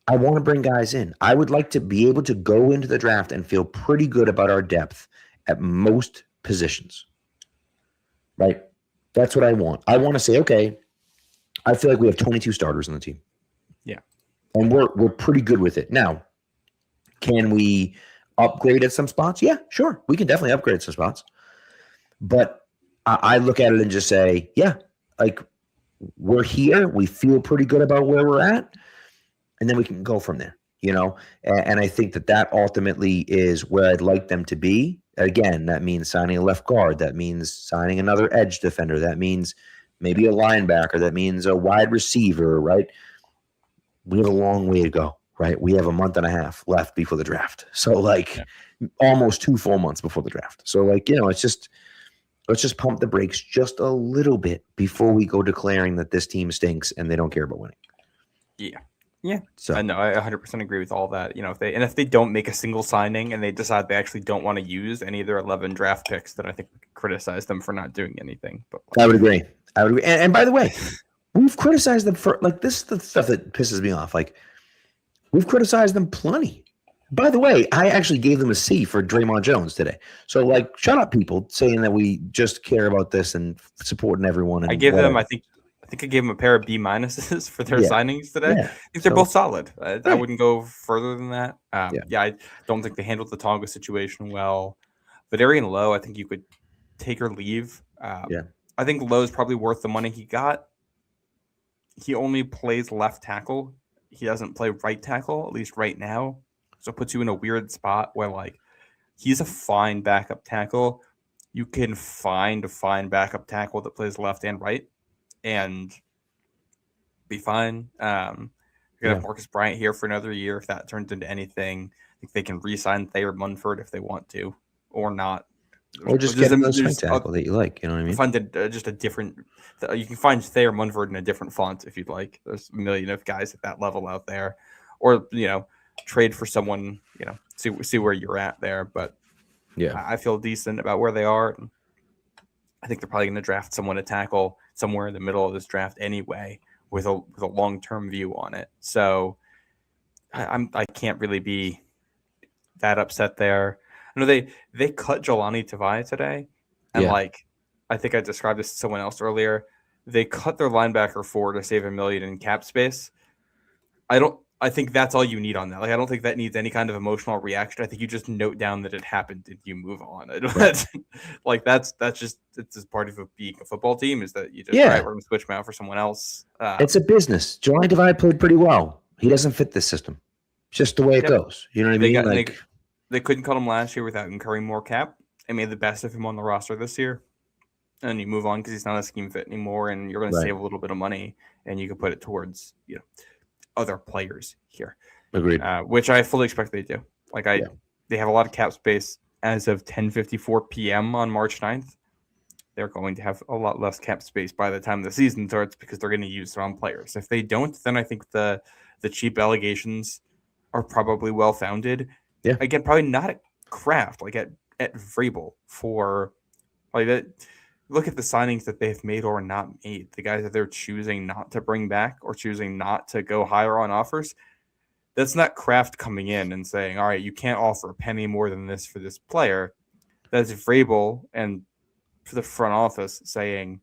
I want to bring guys in. I would like to be able to go into the draft and feel pretty good about our depth at most positions. Right. That's what I want. I want to say, okay, I feel like we have 22 starters on the team. Yeah. And we're pretty good with it. Now, can we upgrade at some spots? Yeah, sure. We can definitely upgrade at some spots. But I look at it and just say, yeah, like we're here. We feel pretty good about where we're at. And then we can go from there, And I think that ultimately is where I'd like them to be. Again, that means signing a left guard. That means signing another edge defender. That means maybe a linebacker. That means a wide receiver, right? We have a long way to go, right? We have a month and a half left before the draft. So, almost 2 full months before the draft. So, it's just – let's just pump the brakes just a little bit before we go declaring that this team stinks and they don't care about winning. Yeah. Yeah. So I know I 100% agree with all that. If they don't make a single signing and they decide they actually don't want to use any of their 11 draft picks, then I think we could criticize them for not doing anything. But I would agree. And by the way, we've criticized them for this is the stuff that pisses me off. We've criticized them plenty. By the way, I actually gave them a C for Draymond Jones today. So, shut up, people saying that we just care about this and supporting everyone. And I gave them, I think I gave them a pair of B minuses for their signings today. Yeah. I think they're both solid. I wouldn't go further than that. I don't think they handled the Tonga situation well. Valerian Lowe, I think you could take or leave. I think Lowe's probably worth the money he got. He only plays left tackle. he doesn't play right tackle, at least right now. So it puts you in a weird spot where, like, he's a fine backup tackle. You can find a fine backup tackle that plays left and right and be fine. You're going to have Marcus Bryant here for another year. If that turns into anything, I think they can re-sign Thayer Munford if they want to, or not. Or just get another swing tackle that you like. You know what I mean? Find just a different. You can find Thayer Munford in a different font if you'd like. There's a million of guys at that level out there, or trade for someone. See where you're at there. But yeah, I feel decent about where they are. I think they're probably going to draft someone to tackle somewhere in the middle of this draft anyway, with a long-term view on it. So I can't really be that upset there. I know they cut Jelani Tavai today, and I think I described this to someone else earlier. They cut their linebacker for to save $1 million in cap space. I think that's all you need on that. Like, I don't think that needs any kind of emotional reaction. I think you just note down that it happened and you move on. Right. that's just part of being a football team, is that you just we're going to switch him out for someone else. It's a business. Jelani Tavai played pretty well. He doesn't fit this system. It's just the way it goes. You know what I mean? They couldn't cut him last year without incurring more cap. They made the best of him on the roster this year. And you move on because he's not a scheme fit anymore, and you're going to save a little bit of money, and you can put it towards other players here. Agreed. Which I fully expect they do. They have a lot of cap space as of 10:54 p.m. on March 9th. They're going to have a lot less cap space by the time the season starts because they're going to use their own players. If they don't, then I think the cheap allegations are probably well founded. Yeah. Again, probably not at Kraft, like at Vrabel for like that. Look at the signings that they've made or not made. The guys that they're choosing not to bring back or choosing not to go higher on offers. That's not Kraft coming in and saying, all right, you can't offer a penny more than this for this player. That's Vrabel and for the front office saying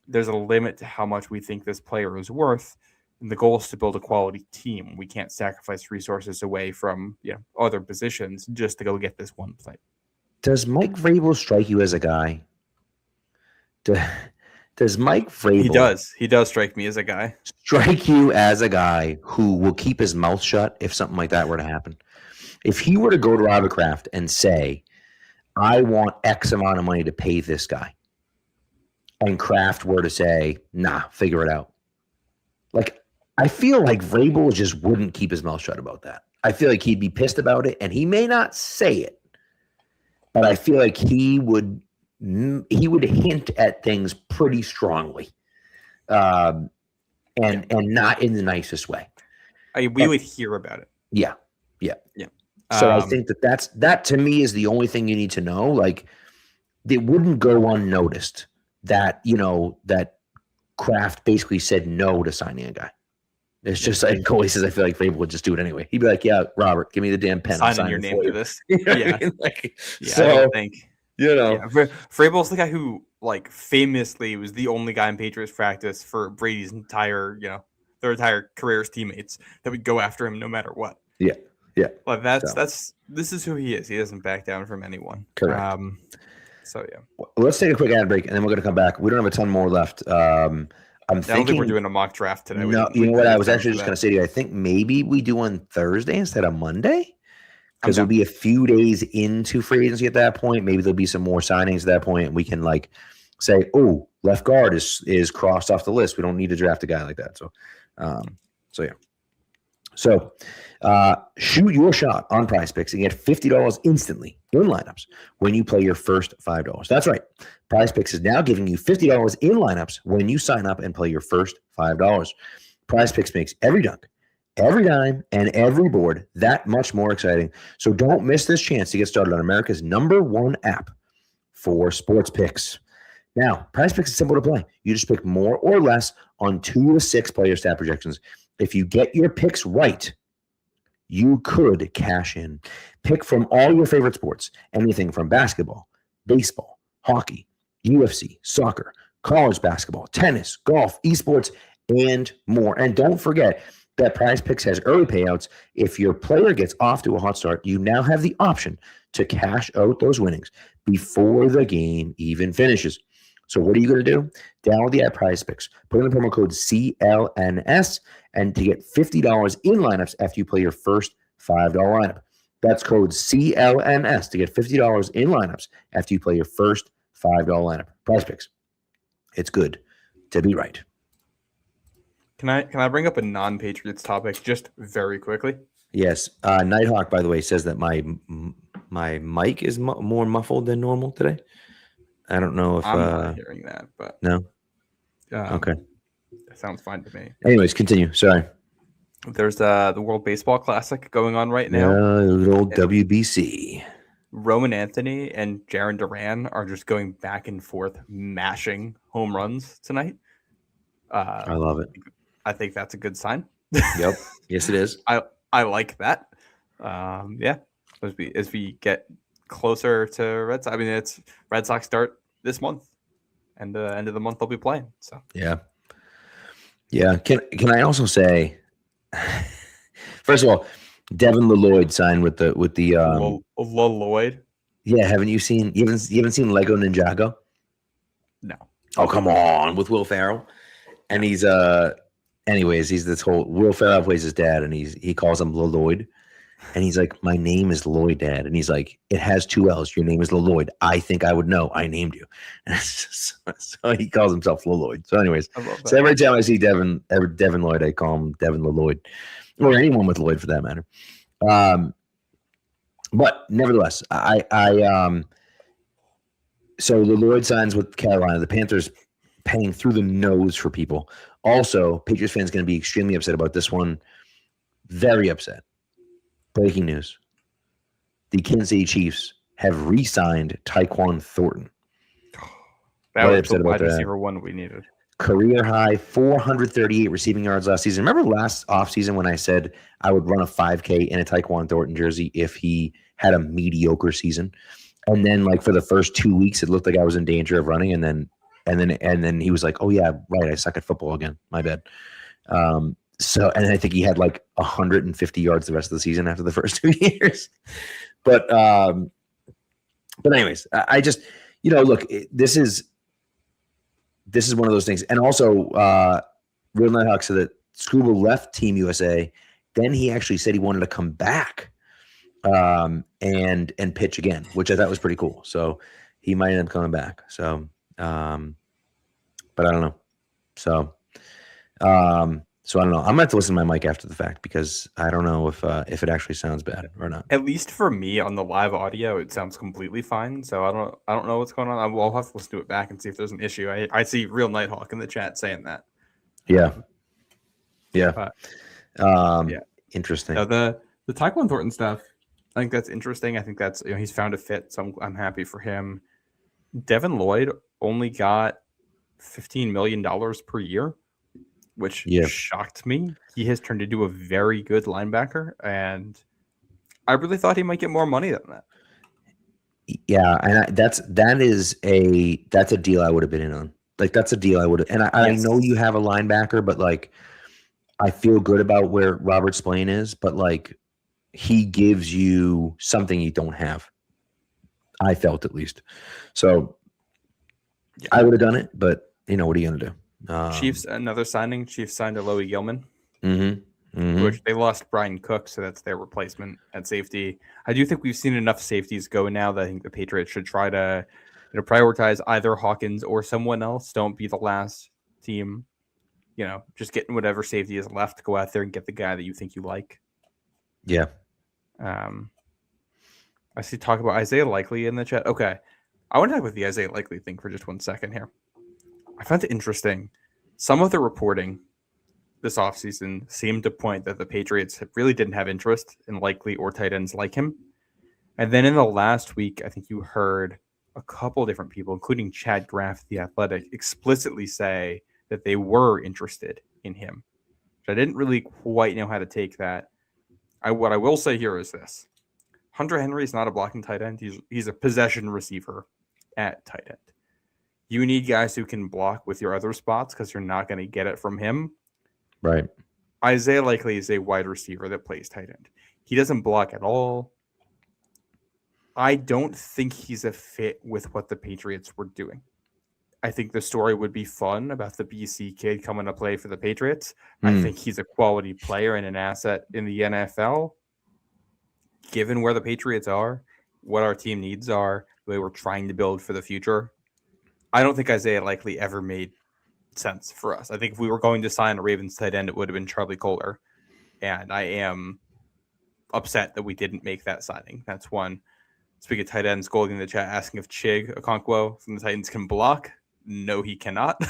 there's a limit to how much we think this player is worth. And the goal is to build a quality team. We can't sacrifice resources away from other positions just to go get this one player. Does Mike Vrabel strike you as a guy? Does Mike Vrabel... He does strike me as a guy. Strike you as a guy who will keep his mouth shut if something like that were to happen? If he were to go to Robert Kraft and say, I want X amount of money to pay this guy, and Kraft were to say, nah, figure it out. I feel like Vrabel just wouldn't keep his mouth shut about that. I feel like he'd be pissed about it, and he may not say it, but I feel like he would hint at things pretty strongly, and not in the nicest way. We would hear about it. Yeah. So I think that to me is the only thing you need to know. Like, it wouldn't go unnoticed that that Kraft basically said no to signing a guy. It's just in cases I feel like Vrabel would just do it anyway. He'd be like, "Yeah, Robert, give me the damn pen. Signing your name for this." I don't think. Vrabel's the guy who famously was the only guy in Patriots practice for Brady's entire their entire career as teammates that would go after him no matter what. Yeah. Like this is who he is. He doesn't back down from anyone. Correct. Well, let's take a quick ad break and then we're going to come back. We don't have a ton more left. I don't think we're doing a mock draft today. No, you know what? I was actually just going to say to you, I think maybe we do on Thursday instead of Monday, because we'll be a few days into free agency at that point. Maybe there'll be some more signings at that point, and we can say, oh, left guard is crossed off the list. We don't need to draft a guy like that. So yeah. So shoot your shot on Prize Picks and get $50 instantly in lineups when you play your first $5. That's right. Prize Picks is now giving you $50 in lineups when you sign up and play your first $5. Prize Picks makes every dunk, every dime, and every board that much more exciting. So don't miss this chance to get started on America's #1 app for sports picks. Now, Prize Picks is simple to play. You just pick more or less on 2 to 6 player stat projections. If you get your picks right, you could cash in. Pick from all your favorite sports, anything from basketball, baseball, hockey, UFC, soccer, college basketball, tennis, golf, esports, and more. And don't forget that Prize Picks has early payouts. If your player gets off to a hot start, you now have the option to cash out those winnings before the game even finishes. So what are you going to do? Download the app Prize Picks. Put in the promo code CLNS and to get $50 in lineups after you play your first $5 lineup. That's code CLNS to get $50 in lineups after you play your first $5 lineup. Prize Picks. It's good to be right. Can I bring up a non-Patriots topic just very quickly? Yes. Nighthawk, by the way, says that my mic is more muffled than normal today. I don't know if I'm not hearing that, but no. Okay. That sounds fine to me. Anyways, continue. Sorry. There's the World Baseball Classic going on right now. Good old WBC. Roman Anthony and Jaron Duran are just going back and forth, mashing home runs tonight. I love it. I think that's a good sign. Yep. Yes, it is. I like that. Yeah. As we get closer to Red Sox, I mean, it's Red Sox start this month, and the end of the month they'll be playing. So yeah. Can I also say, first of all, Devin Lloyd signed with the Lloyd. Yeah, haven't you seen? You haven't seen Lego Ninjago? No. Oh, come on, with Will Ferrell, and he's anyways, he's this whole Will Ferrell plays his dad, and he calls him Lloyd, and he's like, my name is Lloyd, Dad, and he's like, it has 2 L's. Your name is Lloyd. I think I would know. I named you. So he calls himself Lloyd. So anyways, so every time I see Devin Lloyd, I call him Devin Lloyd, or anyone with Lloyd for that matter. But nevertheless, so Lloyd signs with Carolina. The Panthers paying through the nose for people. Also, Patriots fans going to be extremely upset about this one. Very upset. Breaking news. The Kansas City Chiefs have re-signed Tyquan Thornton. That was the wide receiver one we needed. Career high 438 receiving yards last season. Remember last offseason when I said I would run a 5K in a Tyquan Thornton jersey if he had a mediocre season? And then like for the first 2 weeks, it looked like I was in danger of running. And then he was like, oh yeah, right. I suck at football again. My bad. So, and I think he had like 150 yards the rest of the season after the first 2 years. But anyways, I just, look, this is one of those things. And also, Real Nighthawk said that Scuba left Team USA. Then he actually said he wanted to come back and pitch again, which I thought was pretty cool. So he might end up coming back. So, but I don't know. So I don't know. I'm gonna have to listen to my mic after the fact because I don't know if it actually sounds bad or not. At least for me on the live audio, it sounds completely fine. So I don't know what's going on. I'll have to listen to it back and see if there's an issue. I see Real Nighthawk in the chat saying that. Yeah. Interesting. Now the Tyquan Thornton stuff, I think that's interesting. I think that's he's found a fit, so I'm happy for him. Devin Lloyd only got $15 million per year, which shocked me. He has turned into a very good linebacker, and I really thought he might get more money than that. Yeah, and that's a deal I would have been in on. Like that's a deal I would have. And I know you have a linebacker, but like I feel good about where Robert Spillane is, but like he gives you something you don't have. I felt at least. So I would have done it, but what are you gonna do? Chiefs, another signing. Chiefs signed Aloy Gilman, which they lost Brian Cook, so that's their replacement at safety. I do think we've seen enough safeties go now that I think the Patriots should try to prioritize either Hawkins or someone else. Don't be the last team. Just getting whatever safety is left, go out there and get the guy that you think you like. Yeah. I see talk about Isaiah Likely in the chat. Okay. I want to talk about the Isaiah Likely thing for just 1 second here. I found it interesting. Some of the reporting this offseason seemed to point that the Patriots really didn't have interest in Likely or tight ends like him. And then in the last week, I think you heard a couple different people, including Chad Graff, the Athletic, explicitly say that they were interested in him. Which I didn't really quite know how to take that. What I will say here is this. Hunter Henry is not a blocking tight end. He's a possession receiver at tight end. You need guys who can block with your other spots because you're not going to get it from him. Right. Isaiah Likely is a wide receiver that plays tight end. He doesn't block at all. I don't think he's a fit with what the Patriots were doing. I think the story would be fun about the BC kid coming to play for the Patriots. I think he's a quality player and an asset in the NFL. Given where the Patriots are, what our team needs are, the way we're trying to build for the future, I don't think Isaiah Likely ever made sense for us. I think if we were going to sign a Ravens tight end, it would have been Charlie Kohler. And I am upset that we didn't make that signing. That's one. Speaking of tight ends, Goldie in the chat asking if Chig Okonkwo from the Titans can block. No, he cannot.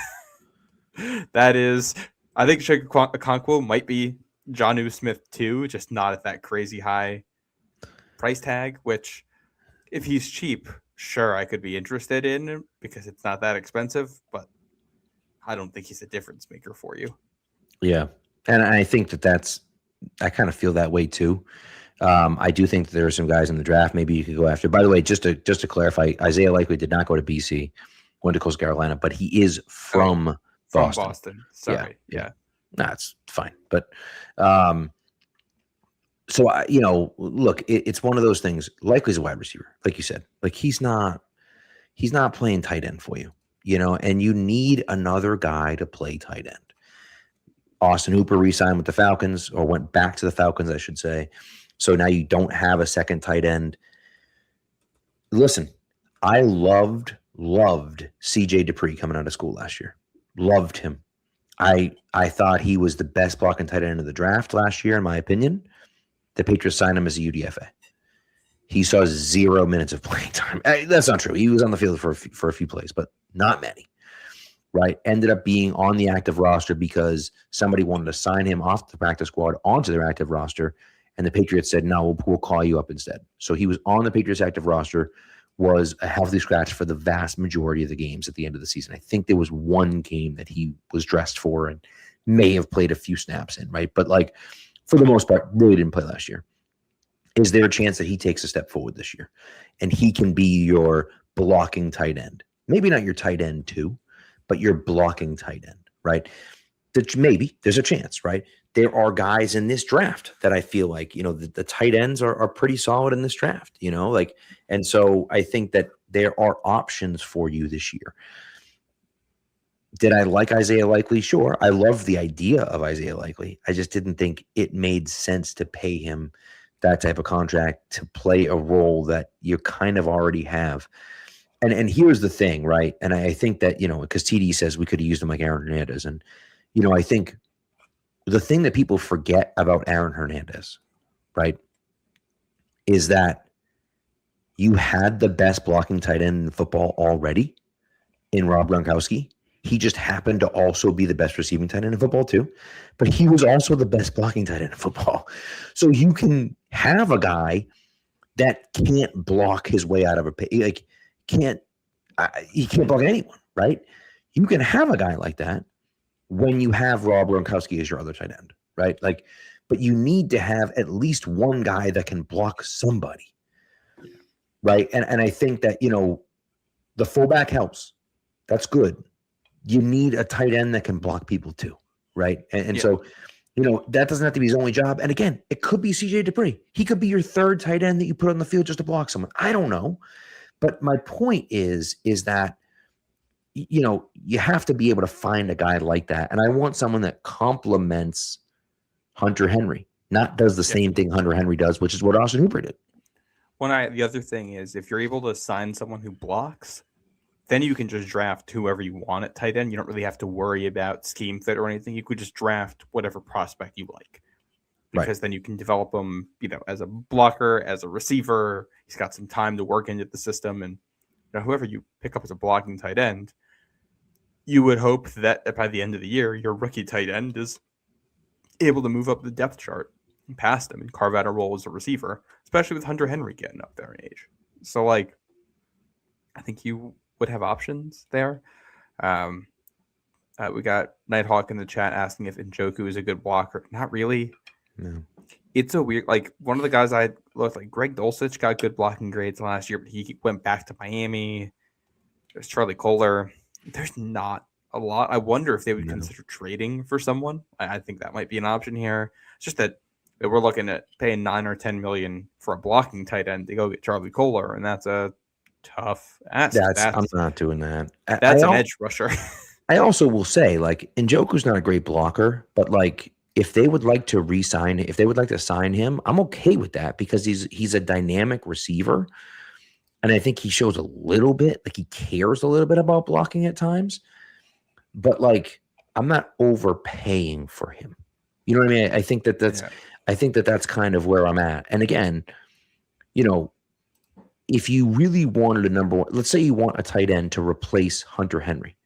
That is, I think Chig Okonkwo might be Jonnu Smith too, just not at that crazy high price tag, which if he's cheap, sure, I could be interested in because it's not that expensive, but I don't think he's a difference maker for you. Yeah. And I think I kind of feel that way too. I do think that there are some guys in the draft maybe you could go after. By the way, just to clarify, Isaiah Likely did not go to BC, went to Coastal Carolina, but he is from Boston. Sorry. Yeah. That's fine. But so look, it's one of those things. Likely's a wide receiver, like you said. Like he's not playing tight end for you, and you need another guy to play tight end. Austin Hooper re-signed with the Falcons, or went back to the Falcons, I should say. So now you don't have a second tight end. Listen, I loved CJ Dupree coming out of school last year. Loved him. I thought he was the best blocking tight end of the draft last year, in my opinion. The Patriots signed him as a UDFA. He saw 0 minutes of playing time. That's not true. He was on the field for a few plays, but not many. Right? Ended up being on the active roster because somebody wanted to sign him off the practice squad onto their active roster. And the Patriots said, no, we'll call you up instead. So he was on the Patriots active roster, was a healthy scratch for the vast majority of the games at the end of the season. I think there was one game that he was dressed for and may have played a few snaps in, right? But like for the most part, really didn't play last year. Is there a chance that he takes a step forward this year and he can be your blocking tight end? Maybe not your tight end too, but your blocking tight end, right? That maybe there's a chance, right? There are guys in this draft that I feel like, the tight ends are pretty solid in this draft, and so I think that there are options for you this year. Did I like Isaiah Likely? Sure. I love the idea of Isaiah Likely. I just didn't think it made sense to pay him that type of contract to play a role that you kind of already have. And here's the thing, right? And I think that, because TD says we could have used him like Aaron Hernandez. And, I think the thing that people forget about Aaron Hernandez, right, is that you had the best blocking tight end in football already in Rob Gronkowski. He just happened to also be the best receiving tight end in football too. But he was also the best blocking tight end in football. So you can have a guy that can't block his way out of he can't block anyone, right? You can have a guy like that when you have Rob Gronkowski as your other tight end, right? But you need to have at least one guy that can block somebody, right? And I think that, the fullback helps. That's good. You need a tight end that can block people too, right? And so, that doesn't have to be his only job. And again, it could be CJ Dupree. He could be your third tight end that you put on the field just to block someone. I don't know. But my point is that, you have to be able to find a guy like that. And I want someone that complements Hunter Henry, not does the same thing Hunter Henry does, which is what Austin Hooper did. The other thing is if you're able to sign someone who blocks, then you can just draft whoever you want at tight end. You don't really have to worry about scheme fit or anything. You could just draft whatever prospect you like. Because then you can develop him, as a blocker, as a receiver. He's got some time to work into the system. And whoever you pick up as a blocking tight end, you would hope that by the end of the year, your rookie tight end is able to move up the depth chart past him and carve out a role as a receiver, especially with Hunter Henry getting up there in age. So, I think you would have options there. We got Nighthawk in the chat asking if Njoku is a good blocker. Not really. No. It's a weird, one of the guys I looked like Greg Dulcich got good blocking grades last year, but he went back to Miami. There's Charlie Kohler. There's not a lot. I wonder if they would consider trading for someone. I think that might be an option here. It's just that we're looking at paying $9 or $10 million for a blocking tight end to go get Charlie Kohler, and that's a tough. I'm not doing that. That's an edge rusher. I also will say, like, Njoku's not a great blocker, but like, if they would like to sign him, I'm okay with that because he's a dynamic receiver, and I think he shows a little bit, like he cares a little bit about blocking at times. But like, I'm not overpaying for him. You know what I mean? I think that's kind of where I'm at. And again, if you really wanted a number one, let's say you want a tight end to replace Hunter Henry.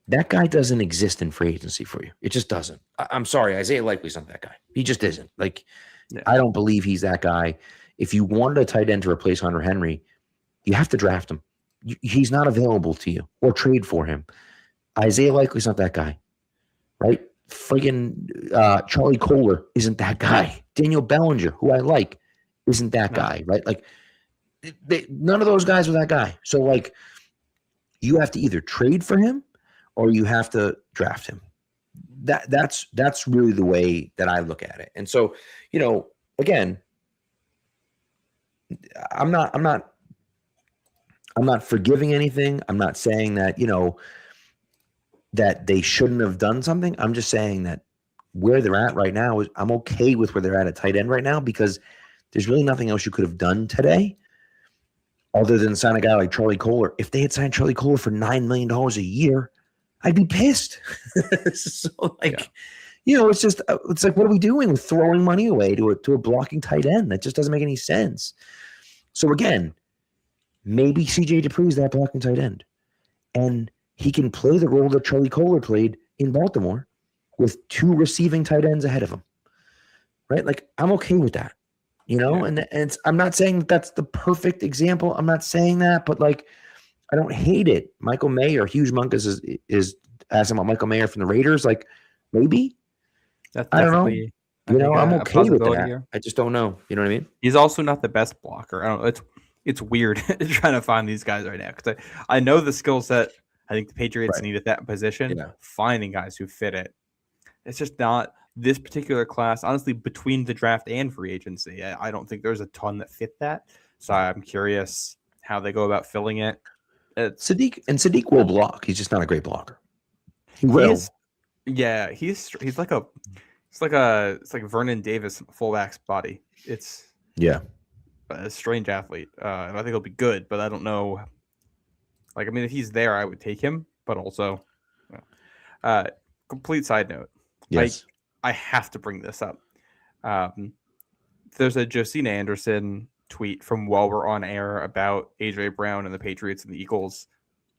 That guy doesn't exist in free agency for you. It just doesn't. I'm sorry. Isaiah Likely's not that guy. He just isn't. Like, I don't believe he's that guy. If you wanted a tight end to replace Hunter Henry, you have to draft him. He's not available to you or trade for him. Isaiah Likely's not that guy, right? Friggin' Charlie Kohler isn't that guy. Daniel Bellinger, who I like, isn't that guy, right? Like, none of those guys are that guy. So, like, you have to either trade for him or you have to draft him. That's really the way that I look at it. And so, again, I'm not forgiving anything. I'm not saying that, that they shouldn't have done something. I'm just saying that where they're at right now I'm okay with where they're at tight end right now because there's really nothing else you could have done today other than sign a guy like Charlie Kohler. If they had signed Charlie Kohler for $9 million a year, I'd be pissed. So it's like, what are we doing with throwing money away to a blocking tight end? That just doesn't make any sense. So again, maybe CJ Dupree is that blocking tight end. And he can play the role that Charlie Kohler played in Baltimore with two receiving tight ends ahead of him, right? Like, I'm okay with that, and I'm not saying that that's the perfect example. I'm not saying that, but like, I don't hate it. Michael Mayer, Hughes Munkus is asking about Michael Mayer from the Raiders. Like, maybe. That's I don't know. I'm okay with that. Here. I just don't know. You know what I mean? He's also not the best blocker. I don't know. It's weird trying to find these guys right now because I know the skill set. I think the Patriots need at that position. Yeah. Finding guys who fit it. It's just not this particular class. Honestly, between the draft and free agency, I don't think there's a ton that fit that. So I'm curious how they go about filling it. Sadiq will block. He's just not a great blocker. He will. He's like Vernon Davis fullback's body. It's a strange athlete, and I think he'll be good, but I don't know. Like, I mean, if he's there, I would take him, but also, complete side note. Yes. I have to bring this up. There's a Josina Anderson tweet from while we're on air about AJ Brown and the Patriots and the Eagles.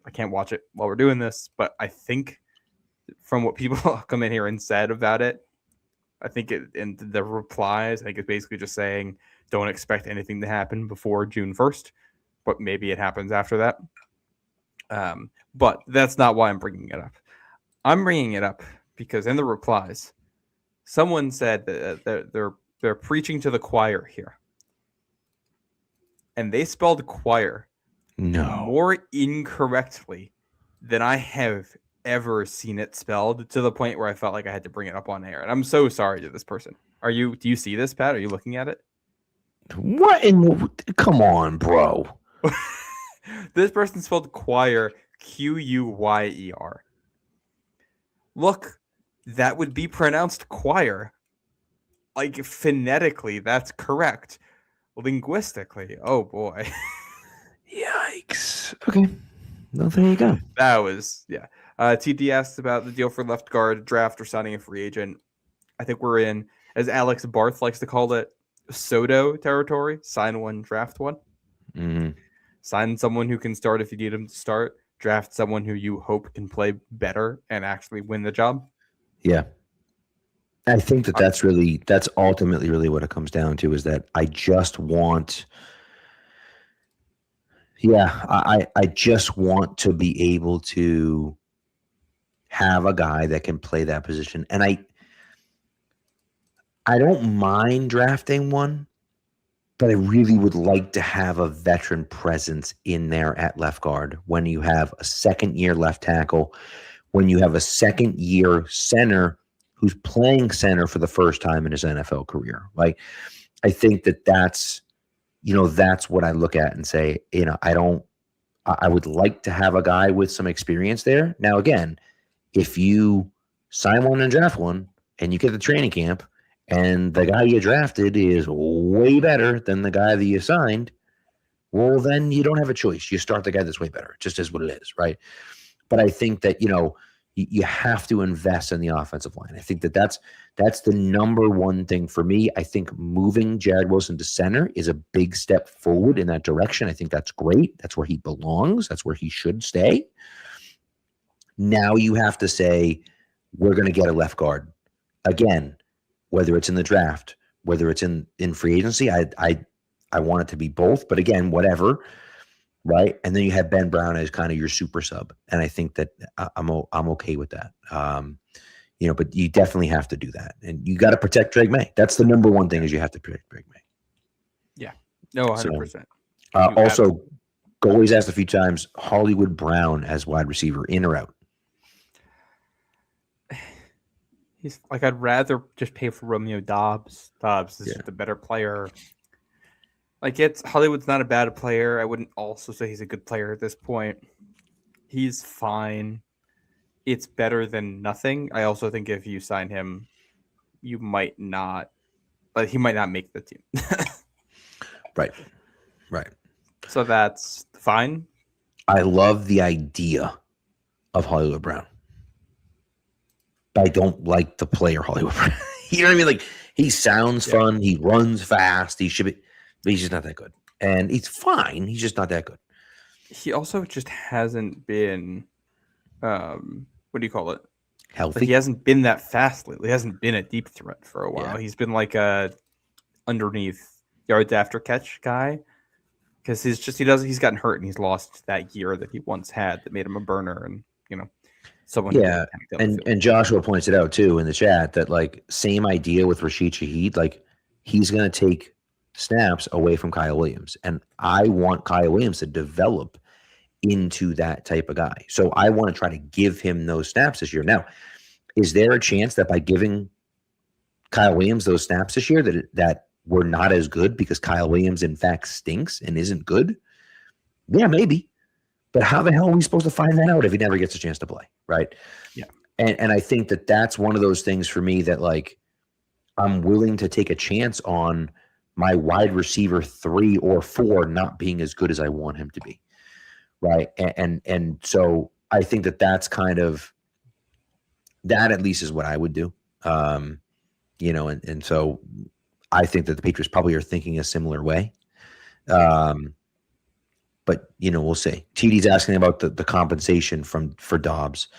I can't watch it while we're doing this, but I think from what people come in here and said about it, I think in the replies, I think it's basically just saying, don't expect anything to happen before June 1st, but maybe it happens after that. But that's not why I'm bringing it up. I'm bringing it up because in the replies, someone said that they're preaching to the choir here. And they spelled choir more incorrectly than I have ever seen it spelled, to the point where I felt like I had to bring it up on air. And I'm so sorry to this person. Do you see this, Pat? Are you looking at it? What come on, bro. This person spelled choir Quyer. Look, that would be pronounced choir. Like, phonetically, that's correct. Linguistically, oh boy. Yikes. Okay. Well, there you go. That was, TD asked about the deal for left guard, draft, or signing a free agent. I think we're in, as Alex Barth likes to call it, Soto territory. Sign one, draft one. Mm-hmm. Sign someone who can start if you need him to start. Draft someone who you hope can play better and actually win the job. Yeah. I think that's ultimately really what it comes down to, is that I just want, I just want to be able to have a guy that can play that position. And I don't mind drafting one, but I really would like to have a veteran presence in there at left guard when you have a second-year left tackle, when you have a second-year center who's playing center for the first time in his NFL career. Like, I think that's that's what I look at and say, I would like to have a guy with some experience there. Now, again, if you sign one and draft one and you get the training camp and the guy you drafted is way better than the guy that you signed, well, then you don't have a choice. You start the guy that's way better. It just is what it is, right? But I think that, you have to invest in the offensive line. I think that that's the number one thing for me. I think moving Jared Wilson to center is a big step forward in that direction. I think that's great. That's where he belongs. That's where he should stay. Now you have to say, we're going to get a left guard. Again, whether it's in the draft, whether it's in free agency, I want it to be both. But again, whatever. Right. And then you have Ben Brown as kind of your super sub. And I think that I'm okay with that. But you definitely have to do that. And you got to protect Drake May. That's the number one thing is you have to protect Drake May. Yeah. No, 100%. So, also, Goalie's asked a few times, Hollywood Brown as wide receiver, in or out? He's like, I'd rather just pay for Romeo Dobbs. Dobbs is just a better player. Like, Hollywood's not a bad player. I wouldn't also say he's a good player at this point. He's fine. It's better than nothing. I also think if you sign him, he might not make the team. Right. So that's fine. I love the idea of Hollywood Brown. But I don't like the player Hollywood Brown. You know what I mean? Like, he sounds fun. He runs fast. He should be. But he's just not that good. And he's fine. He's just not that good. He also just hasn't been, what do you call it? Healthy. Like, he hasn't been that fast lately. He hasn't been a deep threat for a while. Yeah. He's been like a underneath yards after catch guy. Because he's gotten hurt and he's lost that year that he once had that made him a burner and, someone. Yeah. And Joshua points it out too in the chat that, like, same idea with Rashid Shaheed. Like, he's going to take snaps away from Kyle Williams. And I want Kyle Williams to develop into that type of guy. So I want to try to give him those snaps this year. Now, is there a chance that by giving Kyle Williams those snaps this year that we're not as good because Kyle Williams in fact stinks and isn't good? Yeah, maybe. But how the hell are we supposed to find that out if he never gets a chance to play? Right. Yeah. And I think that that's one of those things for me that, like, I'm willing to take a chance on my wide receiver 3 or 4 not being as good as I want him to be. Right. And so I think that that's kind of, that at least is what I would do. And so I think that the Patriots probably are thinking a similar way. But we'll see. TD's asking about the compensation for Dobbs.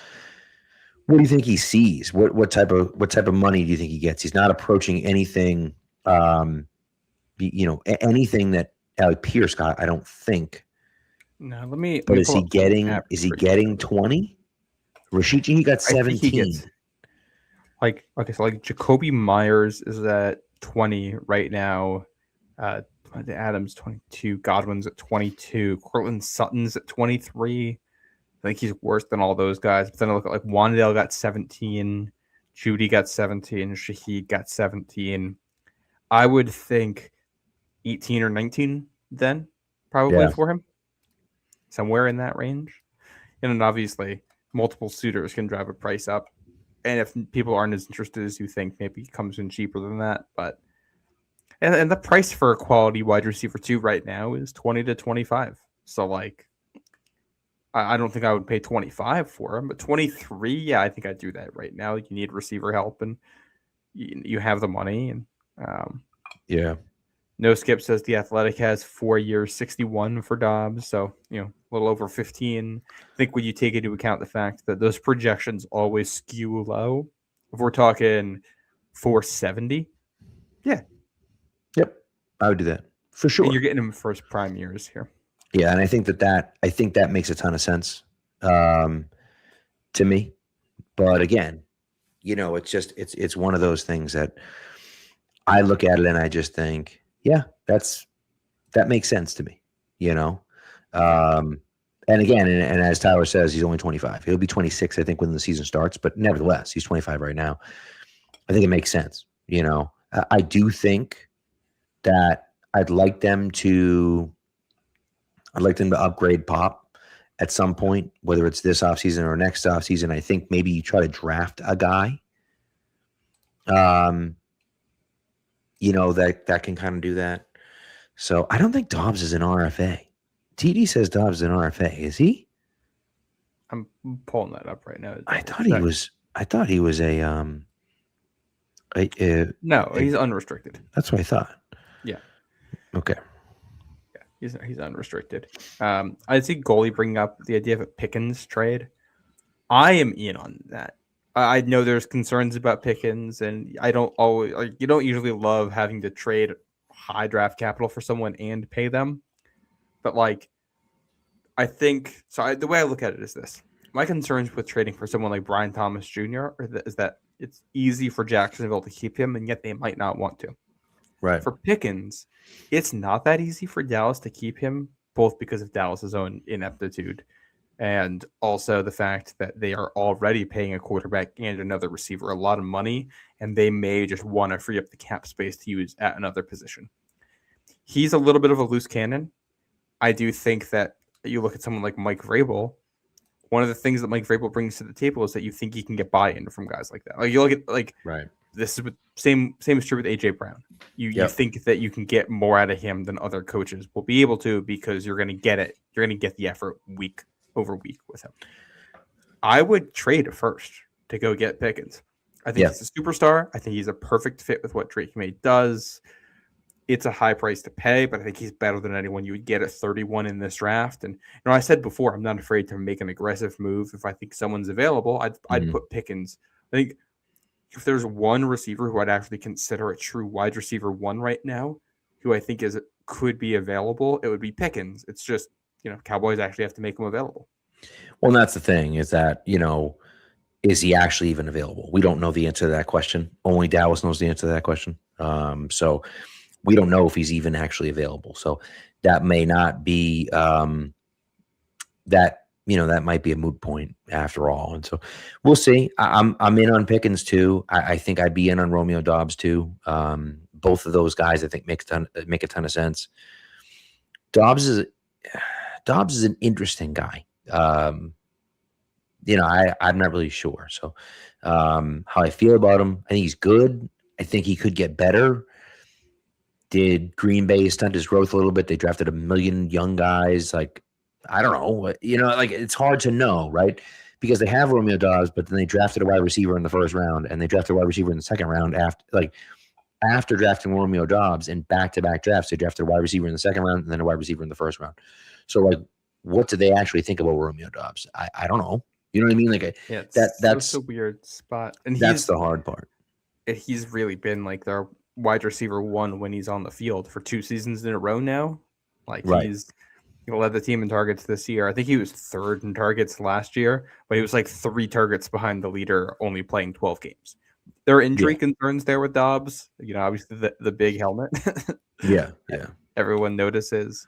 What do you think he sees? What type of money do you think he gets? He's not approaching anything, anything that Alec Pierce got, I don't think. No, let me. But is he getting 20? Rashid, he got 17. So Jacoby Myers is at 20 right now. Adams 22, Godwin's at 22, Cortland Sutton's at 23. I think he's worse than all those guys. But then I look at, like, Wan'Dale got 17, Judy got 17, Shaheed got 17. I would think 18 or 19 then probably for him, somewhere in that range. And then obviously multiple suitors can drive a price up. And if people aren't as interested as you think, maybe he comes in cheaper than that. But and the price for a quality wide receiver 2 right now is 20 to 25. So, like, I don't think I would pay 25 for him, but 23, yeah, I think I'd do that right now. You need receiver help, and you have the money. And No Skip says The Athletic has 4 years, 61 for Dobbs, so a little over 15. I think when you take into account the fact that those projections always skew low, if we're talking 470, Yep, I would do that for sure. And you're getting him first prime years here. Yeah, and I think that makes a ton of sense to me. But again, it's one of those things that I look at it and I just think, yeah, that makes sense to me, And again, and as Tyler says, he's only 25. He'll be 26, I think, when the season starts. But nevertheless, he's 25 right now. I think it makes sense. I do think that I'd like them to upgrade Pop at some point, whether it's this offseason or next offseason. I think maybe you try to draft a guy. That can kind of do that. So I don't think Dobbs is an RFA. TD says Dobbs is an RFA. Is he? I'm pulling that up right now. I thought he was a No, he's unrestricted. That's what I thought. Yeah. Okay. Yeah, he's unrestricted. I see goalie bringing up the idea of a Pickens trade. I am in on that. I know there's concerns about Pickens, and I don't always you don't usually love having to trade high draft capital for someone and pay them, but I think so. The way I look at it is this: my concerns with trading for someone like Brian Thomas Jr. is that it's easy for Jacksonville to keep him, and yet they might not want to. Right. For Pickens, it's not that easy for Dallas to keep him, both because of Dallas's own ineptitude and also the fact that they are already paying a quarterback and another receiver a lot of money, and they may just want to free up the cap space to use at another position. He's a little bit of a loose cannon. I do think that you look at someone like Mike Vrabel, one of the things that Mike Vrabel brings to the table is that you think he can get buy-in from guys like that. Like you look at right. This is same is true with AJ Brown. You think that you can get more out of him than other coaches will be able to because you're going to get it. You're going to get the effort week over week with him. I would trade first to go get Pickens. I think he's a superstar. I think he's a perfect fit with what Drake May does. It's a high price to pay, but I think he's better than anyone you would get at 31 in this draft. And I said before, I'm not afraid to make an aggressive move if I think someone's available. I'd put Pickens. I think if there's one receiver who I'd actually consider a true wide receiver one right now, who I think could be available, it would be Pickens. It's just Cowboys actually have to make him available. Well, that's the thing is that is he actually even available? We don't know the answer to that question. Only Dallas knows the answer to that question. So we don't know if he's even actually available. So that may not be that might be a moot point after all. And so we'll see. I'm in on Pickens too. I think I'd be in on Romeo Dobbs too. Both of those guys I think make a ton of sense. Dobbs is an interesting guy. I'm not really sure. So how I feel about him, I think he's good. I think he could get better. Did Green Bay stunt his growth a little bit? They drafted 1 million young guys. I don't know. It's hard to know, right? Because they have Romeo Dobbs, but then they drafted a wide receiver in the first round, and they drafted a wide receiver in the second round after drafting Romeo Dobbs in back-to-back drafts. They drafted a wide receiver in the second round and then a wide receiver in the first round. So, what do they actually think about Romeo Dobbs? I don't know. You know what I mean? That's a weird spot, and that's the hard part. He's really been their wide receiver one when he's on the field for 2 seasons in a row now. Right. He's led the team in targets this year. I think he was 3rd in targets last year, but he was 3 targets behind the leader, only playing 12 games. There are injury concerns there with Dobbs. Obviously the big helmet. Yeah. Everyone notices.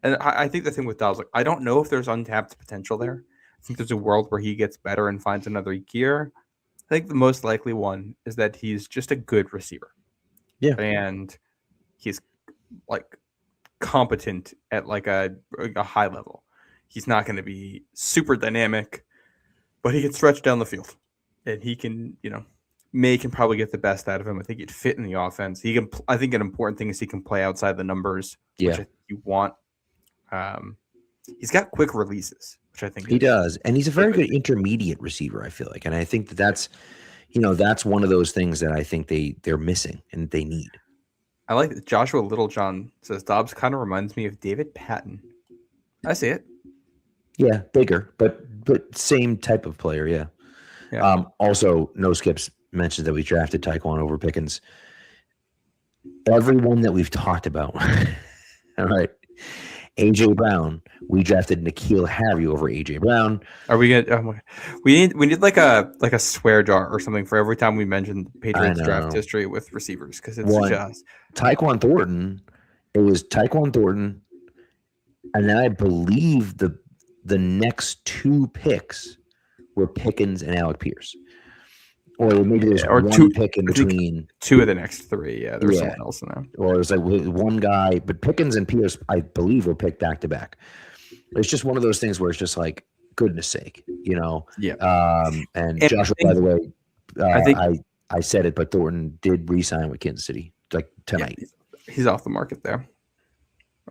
And I think the thing with Dobbs, I don't know if there's untapped potential there. I think there's a world where he gets better and finds another gear. I think the most likely one is that he's just a good receiver. Yeah. And he's competent at a high level. He's not going to be super dynamic, but he can stretch down the field. And he can, May can probably get the best out of him. I think he'd fit in the offense. He can. I think an important thing is he can play outside the numbers, which I think you want. He's got quick releases, which I think he does, and he's a very good intermediate receiver. I feel like, and I think that's one of those things that I think they're missing and they need. I like that. Joshua Littlejohn says Dobbs kind of reminds me of David Patton. I see it. Yeah, bigger, but same type of player. Yeah. Also, No Skips mentioned that we drafted Tyquan over Pickens. Everyone that we've talked about, all right. AJ Brown, we drafted N'Keal Harry over AJ Brown. Are we gonna? We need like a swear jar or something for every time we mention Patriots draft history with receivers because it's just Tyquan Thornton. It was Tyquan Thornton, and then I believe the next 2 picks were Pickens and Alec Pierce. or maybe there's or one pick in between. 2 of the next 3. Yeah, there's Yeah. someone else in there. Or there's like one guy, but Pickens and Pierce, I believe, were picked back to back. It's just one of those things where it's just like, goodness sake, Yeah. And And Joshua, by the way, I think I said it, but Thornton did re-sign with Kansas City like tonight. he's off the market there.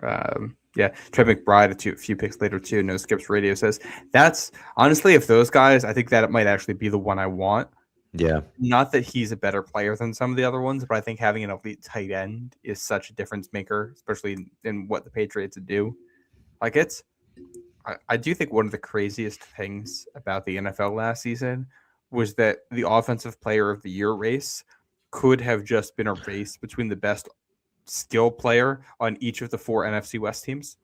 Trey McBride a few picks later too. No Skips Radio says that's honestly, if those guys, I think that it might actually be the one I want. Yeah. Not that he's a better player than some of the other ones, but I think having an elite tight end is such a difference maker, especially in what the Patriots do. Like I do think one of the craziest things about the NFL last season was that the offensive player of the year race could have just been a race between the best skill player on each of the 4 NFC West teams.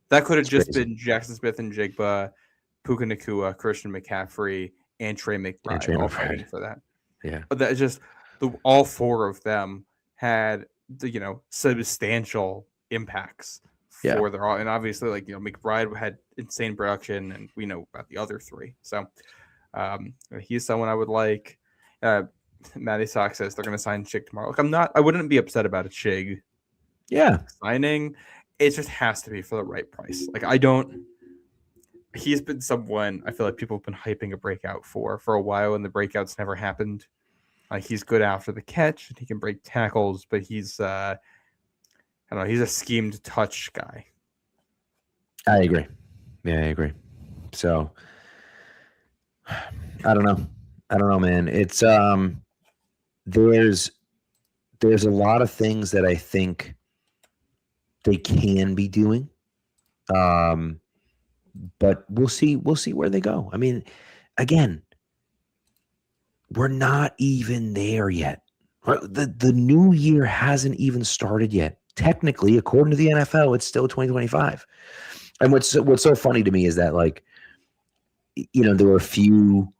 That could have just been Jackson Smith and Jigba, Puka Nacua, Christian McCaffrey, and Trey McBride all fighting for that. Yeah. But that just all 4 of them had substantial impacts for their, and obviously McBride had insane production, and we know about the other 3. So he's someone I would like. Matty Sock says they're going to sign Chig tomorrow. Look, I wouldn't be upset about a Chig signing. It just has to be for the right price. He's been someone I feel like people have been hyping a breakout for a while, and the breakouts never happened. He's good after the catch, and he can break tackles, but he's I don't know, he's a schemed touch guy. I agree. Yeah, I agree. So I don't know, man. It's there's a lot of things that I think they can be doing. But we'll see where they go. I mean, again, we're not even there yet. The new year hasn't even started yet. Technically, according to the NFL, it's still 2025. And what's so funny to me is that there were a few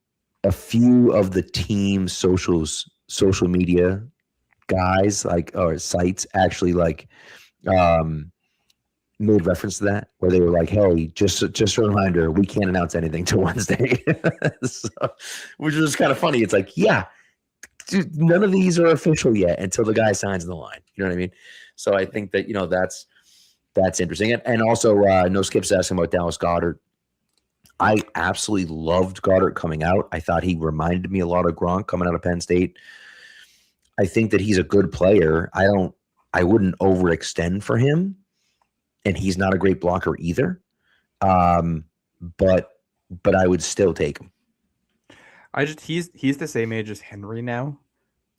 of the team's social media guys or sites actually made reference to that, where they were like, "Hey, just a reminder, we can't announce anything till Wednesday," which was kind of funny. It's like, yeah, dude, none of these are official yet until the guy signs the line. You know what I mean? So I think that that's interesting. And also, No Skip's asking about Dallas Goedert. I absolutely loved Goddard coming out. I thought he reminded me a lot of Gronk coming out of Penn State. I think that he's a good player. I wouldn't overextend for him, and he's not a great blocker either. But I would still take him. He's the same age as Henry now.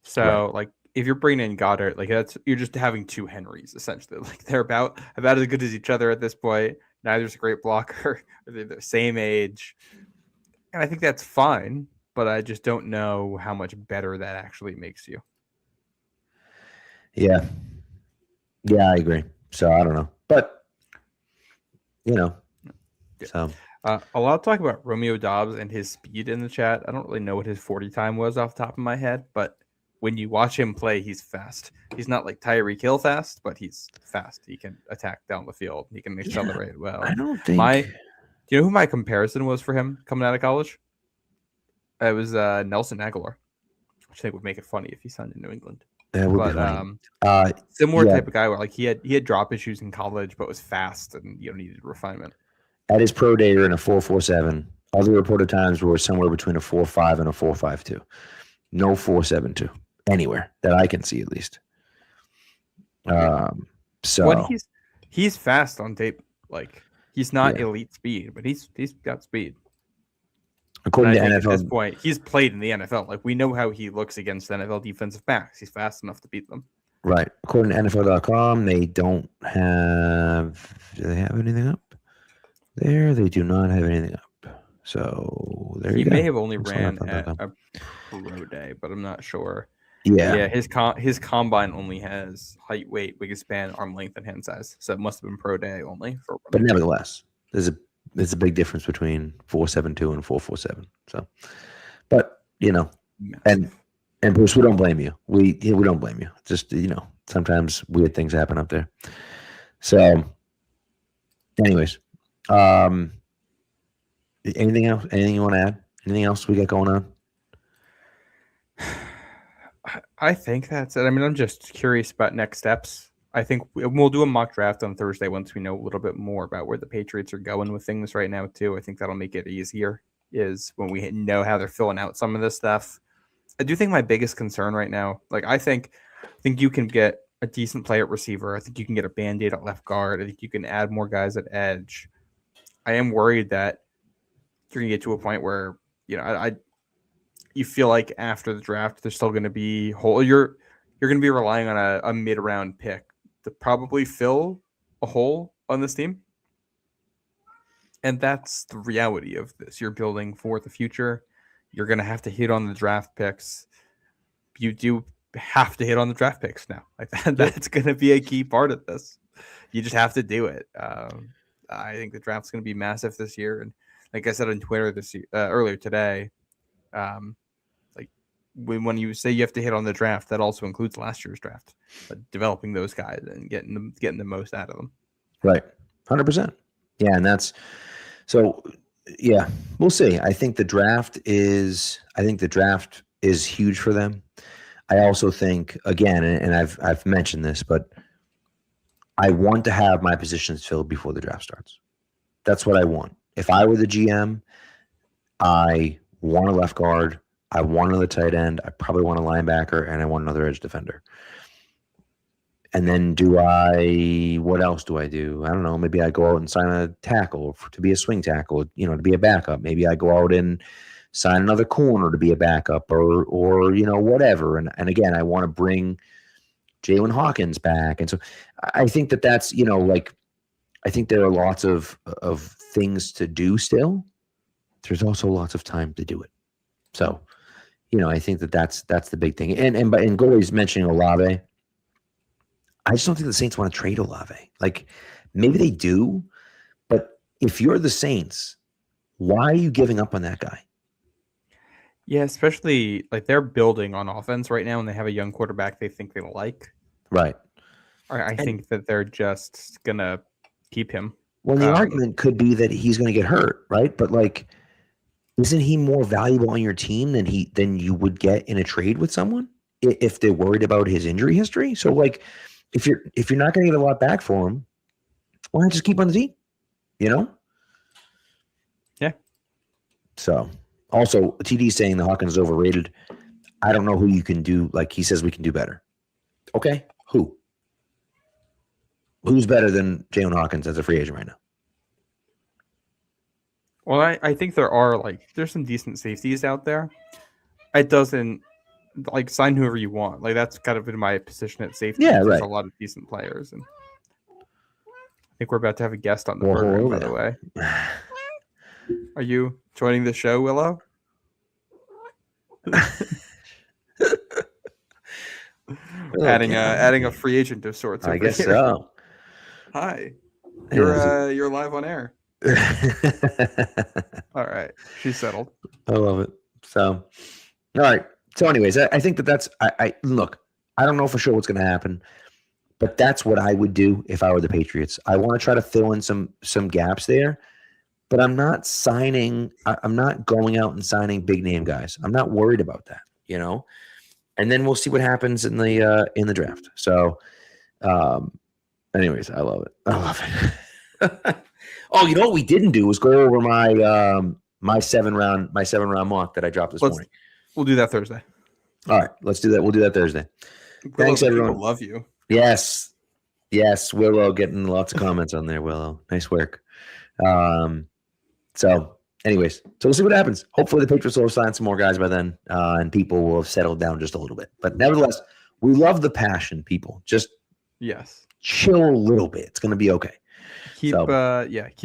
So if you're bringing in Goddard, you're just having 2 Henrys essentially. They're about as good as each other at this point. Neither's a great blocker. They're the same age. And I think that's fine, but I just don't know how much better that actually makes you. Yeah. Yeah, I agree. So I don't know. But, so. A lot of talk about Romeo Doubs and his speed in the chat. I don't really know what his 40 time was off the top of my head, but when you watch him play, he's fast. He's not like Tyreek Hill fast, but he's fast. He can attack down the field. He can accelerate well. I don't think. Do you know who my comparison was for him coming out of college? It was Nelson Aguilar, which I think would make it funny if he signed in New England. That would be funny. Similar type of guy where he had drop issues in college, but was fast and needed refinement. At his pro day, in a 4.47. Other reported times were somewhere between a 4.5 and a 4.52. No 4.72 anywhere that I can see, at least. So he's fast on tape. He's not elite speed, but he's got speed. According to NFL, at this point, he's played in the NFL. We know how he looks against NFL defensive backs. He's fast enough to beat them. Right. According to NFL.com, they don't have. Do they have anything up? There, they do not have anything up. So there you go. He may have only ran at a pro day, but I'm not sure. Yeah. His combine only has height, weight, wingspan, arm length, and hand size. So it must have been pro day only. But nevertheless, there's a big difference between 4.72 and 4.47. So, but and Bruce, we don't blame you. We don't blame you. Just sometimes weird things happen up there. So, anyways, anything else? Anything you want to add? Anything else we got going on? I think that's it. I mean, I'm just curious about next steps. I think we'll do a mock draft on Thursday once we know a little bit more about where the Patriots are going with things right now, too. I think that'll make it easier, is when we know how they're filling out some of this stuff. I do think my biggest concern right now, like I think you can get a decent player at receiver. I think you can get a Band-Aid at left guard. I think you can add more guys at edge. I am worried that you're going to get to a point where, you feel like after the draft, there's still going to be you're going to be relying on a mid-round pick to probably fill a hole on this team. And that's the reality of this. You're building for the future. You're going to have to hit on the draft picks. You do have to hit on the draft picks now. Like that's going to be a key part of this. You just have to do it. I think the draft's going to be massive this year. And like I said on Twitter earlier today, when you say you have to hit on the draft, that also includes last year's draft, but developing those guys and getting the most out of them. Right. 100%. Yeah. And that's so, yeah, we'll see. I think the draft is huge for them. I also think, again, and I've mentioned this, but I want to have my positions filled before the draft starts. That's what I want. If I were the GM, I want a left guard. I want another tight end. I probably want a linebacker, and I want another edge defender. And then what else do I do? I don't know. Maybe I go out and sign a tackle to be a swing tackle, to be a backup. Maybe I go out and sign another corner to be a backup or whatever. And again, I want to bring Jalen Hawkins back. And so I think that's, I think there are lots of things to do still. There's also lots of time to do it. So, I think that's the big thing. And Goldie's mentioning Olave. I just don't think the Saints want to trade Olave. Like, maybe they do, but if you're the Saints, why are you giving up on that guy? Yeah, especially like they're building on offense right now, and they have a young quarterback they think they like. Right. I think that they're just gonna keep him. Well, the argument could be that he's going to get hurt, right? But like, isn't he more valuable on your team than you would get in a trade with someone if they're worried about his injury history? So like, if you're not going to get a lot back for him, why not just keep on the team? Yeah. So also, TD saying the Hawkins is overrated. I don't know who you can do. Like he says, we can do better. Okay, who? Who's better than Jalen Hawkins as a free agent right now? Well, I think there's some decent safeties out there. It doesn't sign whoever you want. Like that's kind of been my position at safety. Yeah, There's right. a lot of decent players, and I think we're about to have a guest on the program. By the way, are you joining the show, Willow? adding a free agent of sorts. I guess here. So. Hi, you're live on air. All right, she's settled. I love it. So, all right. So, anyways, I think that's. I look. I don't know for sure what's going to happen, but that's what I would do if I were the Patriots. I want to try to fill in some gaps there, but I'm not signing. I'm not going out and signing big name guys. I'm not worried about that. And then we'll see what happens in the draft. So, anyways, I love it. I love it. Oh, you know what we didn't do was go over my seven round mock that I dropped this morning. We'll do that Thursday. All right, let's do that. We'll do that Thursday. Thanks, everyone. Love you. Yes, Willow getting lots of comments on there. Willow, nice work. So, anyways, we'll see what happens. Hopefully, the Patriots will have signed some more guys by then, and people will have settled down just a little bit. But nevertheless, we love the passion. People just chill a little bit. It's going to be okay. Keep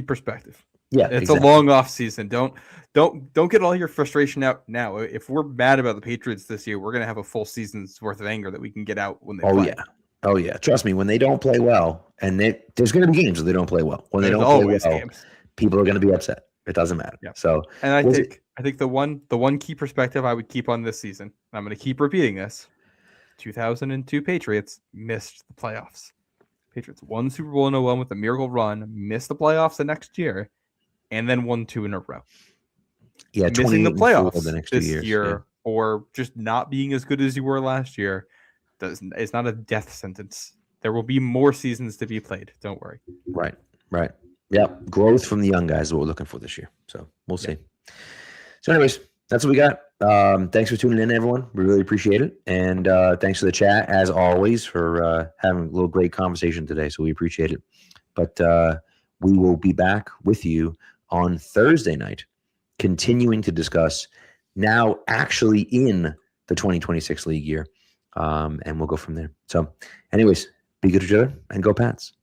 perspective. Yeah, it's exactly. A long off season. Don't get all your frustration out now. If we're mad about the Patriots this year, we're gonna have a full season's worth of anger that we can get out when they play. Oh yeah. Trust me, when they don't play well, and there's gonna be games where they don't play well. When they don't play well, games. People are gonna be upset. It doesn't matter. Yeah. So, and I think the one key perspective I would keep on this season, and I'm gonna keep repeating this: 2002 Patriots missed the playoffs. Patriots won Super Bowl in 01 with a miracle run, missed the playoffs the next year, and then won 2 in a row. Yeah, missing the playoffs the next this 2 years, year or just not being as good as you were last year, it's not a death sentence. There will be more seasons to be played. Don't worry. Right. Yeah. Growth from the young guys is what we're looking for this year. So we'll see. So anyways, that's what we got. Thanks for tuning in, everyone. We really appreciate it. And thanks for the chat, as always, for having a little great conversation today. So we appreciate it. But we will be back with you on Thursday night, continuing to discuss now actually in the 2026 league year. And we'll go from there. So anyways, be good to each other and go Pats.